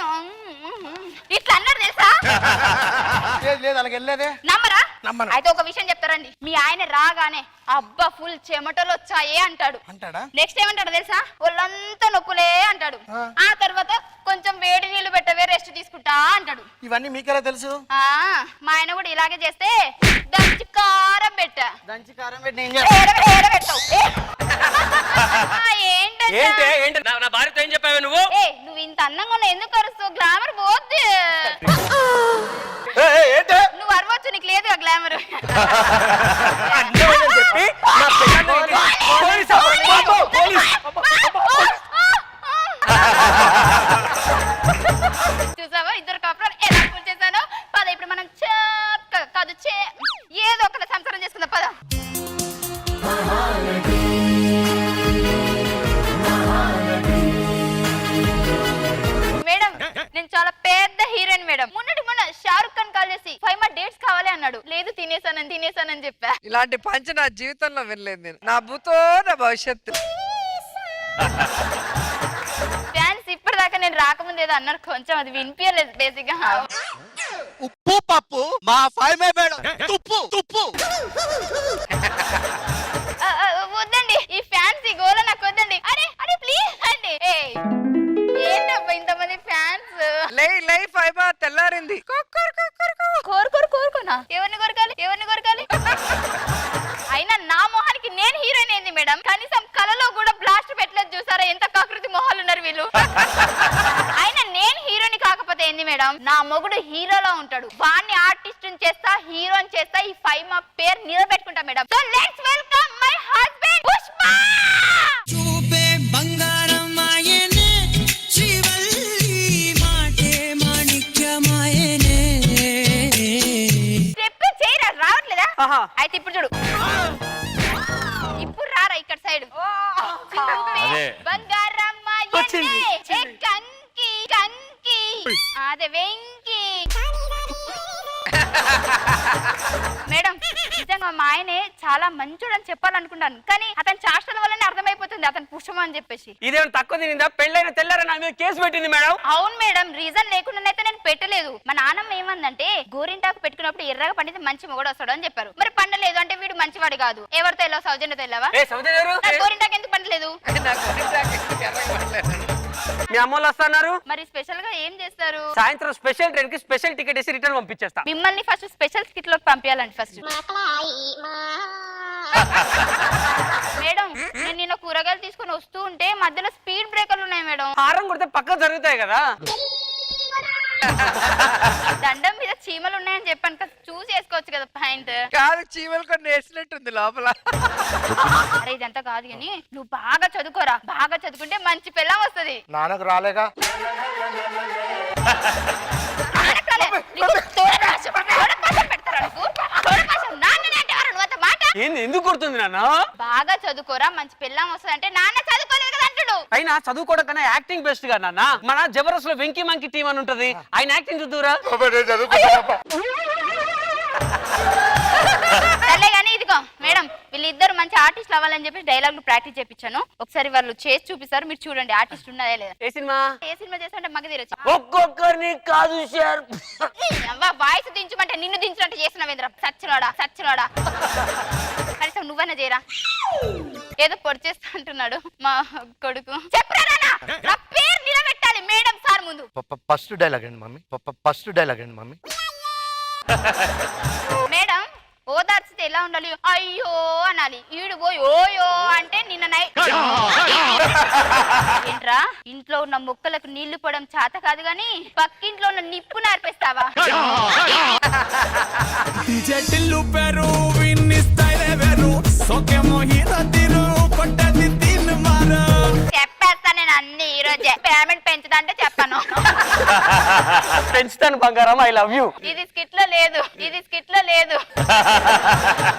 ఇట్లా అన్నాడు తెలుసా? లేదు అలాగే వెళ్ళలేదే. నమ్మరా? నమ్మను. అయితే ఒక విషయం చెప్తారండి. మీ ఆయన రాగానే అబ్బా ఫుల్ చెమటలు వచ్చాయే అంటాడు. అంటాడా? నెక్స్ట్ ఏమంటాడు తెలుసా? ఒళ్ళంతా నొప్పులే అంటాడు. ఆ తర్వాత కొంచెం వేడి నీళ్లు పెట్టవే రెస్ట్ తీసుకుంటా అంటాడు. ఇవన్నీ మీకెలా తెలుసు? ఆ మా ఆయన కూడా ఇలాగే చేస్తే దంచి కారం పెట్టా. దంచి కారం పెట్టి నేను ఏడబెట్టావు. ఏంటి ఏంటి నా భార్యతో ఏం చెప్పావు నువ్వు? నువ్వు ఇంత అందంగా ఉన్నా ఎందుకు అరుస్తావు? గ్లామర్ పోద్ది. నువ్వు అరవచ్చు, నీకు లేదు ఆ గ్లామర్. చెప్పి నా చూసావా ఇద్దరు కాపురాలు ఎలా చేశాను? పద ఇప్పుడు మనం కాదు ఏదో ఒక సంసారం చేసుకుందాం. పద. మేడం నేను చాలా పెద్ద హీరోయిన్ మేడం. మొన్న షారుఖ్ ఖాన్ కాల్ చేసి 5 మంత్ డేట్స్ కావాలి అన్నాడు. లేదు తినేసానని చెప్పా. ఇలాంటి పంచ నా జీవితంలో వినలేదు నేను. నా భూతో నా భవిష్యత్తు. ఫ్యాన్స్ ఇప్పటిదాకా నేను రాకముందు ఏదో అన్నారు, కొంచెం అది వినిపించలేదు బేసిక్ గా. ఉప్పు పప్పు మా 5 మేడం తుప్పు తుప్పు. వద్దండి ఈ ఫ్యాన్స్ గోల నాకు వద్దండి. అరే ప్లీజ్ అండి. ఏంటబ్బా ఇంతమంది ఫ్యాన్స్? లై ఫైబా తెల్లారింది. కోరుకోనా? ఎవరిని కొరకాలి? అయినా నా మొహానికి నేను హీరోయిన్ ఏంది మేడం? కనీసం కలలో కూడా బ్లాస్ట్ పెట్టలేదు చూసారా? ఎంత కాకృతి మొహాలు ఉన్నారు వీళ్ళు. అయినా నేను హీరోని కాకపోతే ఏంది మేడం? నా మొగుడు హీరోలా ఉంటాడు. వాణ్ణి ఆర్టిస్ట్ చేస్తా, హీరోని చేస్తా. ఈ 5 మా పేరు నిలబెట్టుకుంటా madam. So let's welcome my husband Pushpa. చూపే బంగారం మాయనే శ్రీవల్లి మాటే మాణిక్యమాయనే. స్టెప్ చేయరా? రావట్లేదా? అయితే ఇప్పుడు చూడు. ఇప్పుడు రారా ఇక్కడ సైడ్. చూపే బంగారం మాయనే కంకి అదే వెంకి. మేడం నిజంగా మా ఆయనే చాలా మంచోడు అని చెప్పాలనుకుంటాను, కానీ అతని చాష్టల వల్లనే అర్థమైపోతుంది అతను పుష్పం అని చెప్పేసి. ఇదేమో తక్కువ తినిందా? పెళ్ళైన తెల్లారా నా మీద కేసు పెట్టింది మేడం. అవును మేడం, రీజన్ లేకుండానైతే నేను పెట్టలేదు. మా నాన్నమ్మ ఏమందంటే గోరింటాకు పెట్టుకున్నప్పుడు ఎర్రగా పండితే మంచి మొగుడు వస్తాడు అని చెప్పారు. మరి పండలేదు అంటే వీడు మంచివాడు కాదు. ఎవరితో వెళ్ళావు? సౌజన్యతో వెళ్ళావా? గోరింటాకు ఎందుకు పండలేదు? మీ అమ్మోళ్ళు వస్తున్నారు. మరి స్పెషల్ గా ఏం చేస్తారు? సాయంత్రం స్పెషల్ ట్రైన్ కి స్పెషల్ టికెట్ వేసి రిటర్న్ పంపించేస్తా. మిమ్మల్ని ఫస్ట్ స్పెషల్ స్కిట్ లోకి పంపించాలండి ఫస్ట్. మేడం నేను నిన్న కూరగాయలు తీసుకొని వస్తూ ఉంటే మధ్యలో స్పీడ్ బ్రేకర్లు ఉన్నాయి మేడం. హారం కొడితే పక్క జరుగుతాయి కదా. దండం మీద చీమలు ఉన్నాయని చెప్పాను కదా, చూసి వేసుకోవచ్చు కదా పాయింట్. కాదు చీమలు కొన్ని వేసినట్టుంది లోపల. అరే ఇదంతా కాదు కానీ నువ్వు బాగా చదువుకోరా. బాగా చదువుకుంటే మంచి పిల్లం వస్తుంది. నాన్నకు రాలేగా. ఎందుకు కొడుతుంది నాన్న? బాగా చదువుకోరా మంచి పిల్లం వస్తుంది అంటే నాన్న చదువుకోలేదు కదా అంటాడు. అయినా చదువుకోవడం కన్నా యాక్టింగ్ బెస్ట్ గా నాన్న. మన జబర్దస్త్ లో వెంకీ మంకీ టీం అని ఉంటది, ఆయన యాక్టింగ్ చూద్దురా. సర్లే కానీ ఇదిగో మేడం వీళ్ళిద్దరు మంచి ఆర్టిస్ట్ అవ్వాలని చెప్పి డైలాగులు ప్రాక్టీస్ చేపించాను. ఒకసారి వాళ్ళు చేసి చూపిస్తారు, మీరు చూడండి ఆర్టిస్ట్ ఉన్నదా లేదా. ఏ సినిమా చేస్తుంటే మగ తీరచ్చు. ఒక్కొక్కరిని కాదు సార్. వాయిస్ దించమంటే నిన్ను దించినట్టు చేసినవేంద్ర సచ్చినోడా. కనీసం నువ్వన్నా చేయరా. ఏదో పొడి చేస్తా అంటున్నాడు మా కొడుకు. చెప్పరా నా పేరు నిలబెట్టాలి మేడం సార్ ముందు. ఫస్ట్ డైలాగ్ అండి మమ్మీ. మేడం ఓదార్చితే ఎలా ఉండాలి? అయ్యో అనాలి. ఈడు పోయి ఓయో అంటే నిన్న ఏంట్రా ఇంట్లో ఉన్న మొక్కలకు నీళ్లు పోవడం చేత కాదు గాని పక్కింట్లో ఉన్న నిప్పు నార్పేస్తావా? చెప్పేస్తా నేను అన్ని ఈ రోజే. పేమెంట్ పెంచుదా అంటే చెప్పాను. పెంచుతాను బంగారం. I love you. ఇది స్కిట్ లో లేదు.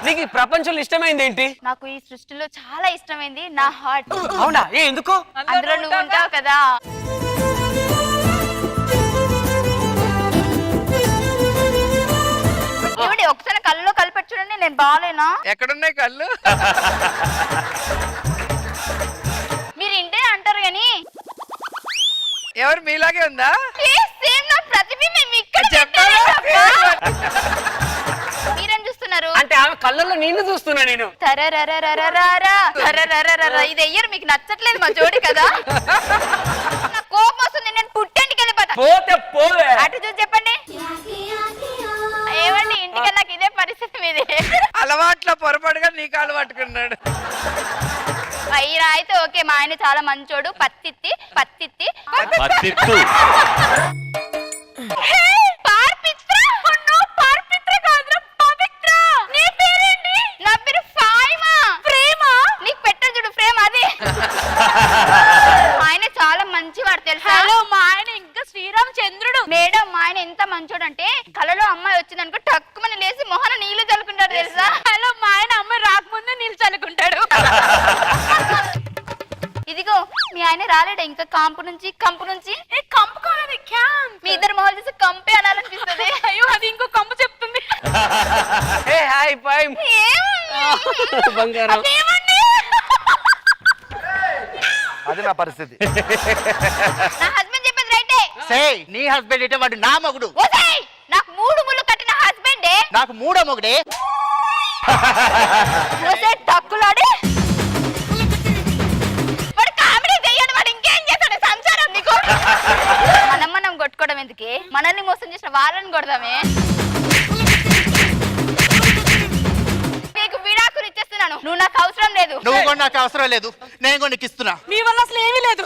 నీకు ఈ ప్రపంచంలో ఇష్టమైంది ఏంటి? నాకు ఈ సృష్టిలో చాలా ఇష్టమైంది నా హార్ట్. అవునా? ఎందుకు? అందులో నువ్వు ఉంటావు కదా. ఏమండి ఒకసారి కళ్ళలో కలిపెట్టి చూడండి. నేను బాగాలేనా? ఎక్కడున్నాయి కళ్ళు? మీరు ఇంటే అంటారు గాని ఎవరు మీలాగే ఉందా? సేమ్ నా ప్రతిబింబం ఇక్కడ చెప్పాలా? అంటే ఆమె కళ్ళల్లో నిన్ను చూస్తున్నా నేను. తరరరరరరరా, తరరరరరర. ఇది ఎయ్యరు మీకు నచ్చట్లేదు మా జోడి కదా. నాకు కోపం వస్తుంది, నేను పుట్టేంటికి వెళ్ళిపోతా. పోతే పోవే. అటు చూసి చెప్పండి. ఏమండి ఇంటికి నాకు ఇదే పరిస్థితి మీది. అలవాట్ల పొరపాటుగా నీకు అలవాటుకున్నాడు. అయ్యా అయితే ఓకే, మా ఆయన చాలా మంచోడు. పత్తిత్తి పత్తిత్తి హే, పార్పిత్ర. నువ్వు పార్పిత్ర కాదురా, పవిత్ర. నీ పేరేంటి? నా పేరు ఫాయిమా. ప్రేమ నీకు పెట్టను చూడు, ప్రేమ అది. మా ఆయన చాలా మంచివాడు తెలుసా. మా ఆయన ఇంకా శ్రీరామచంద్రుడు. మేడం మా ఆయన ఎంత మంచోడు అంటే కలలో అమ్మాయి వచ్చిందనుకో టక్కుమని లేసి మొహన నీళ్లు చల్లుకుంటాడు తెలుసా. హలో, మా ఆయన అమ్మాయి రాకముందే నీళ్లు చల్లుకుంటాడు. ఇదిగో మీ ఆయన రాలేడా ఇంకా కంపు నుంచి? కంపు కాదు, క్యాంప్. మీ ఇద్దరు మొహలు చూసి కంపే అనాలనిపిస్తుంది. అయ్యో అది ఇంకో కంపు చెప్తుంది. ఏ హాయ్ పై బంగారం. అది నా పరిస్థితి. నా హస్బెండ్ చెప్పింది రైటే. సే నీ హస్బెండ్ అంటే వాడు నా మగుడు. ఓసేయ్, నాకు 3 ముళ్ళు కట్టిన హస్బెండే. నాకు 3వ మొగుడే. ఓసే టక్కులాడి. వాడు కామెడీ చెయ్యడు, వాడు ఇంకేం చేస్తాడు సంసారం నీకు. మనం కొట్టుకోవడం ఎందుకే, మనల్ని మోసం చేసిన వాళ్ళని కొడదామే. నీకు విడాకులు ఇచ్చేస్తున్నాను, నువ్వు నాకు అవసరం లేదు. నువ్వు కూడా నాకు అవసరం లేదు, నేను కూడా నీకు ఇస్తున్నా. మీ వల్ల అసలు ఏమీ లేదు.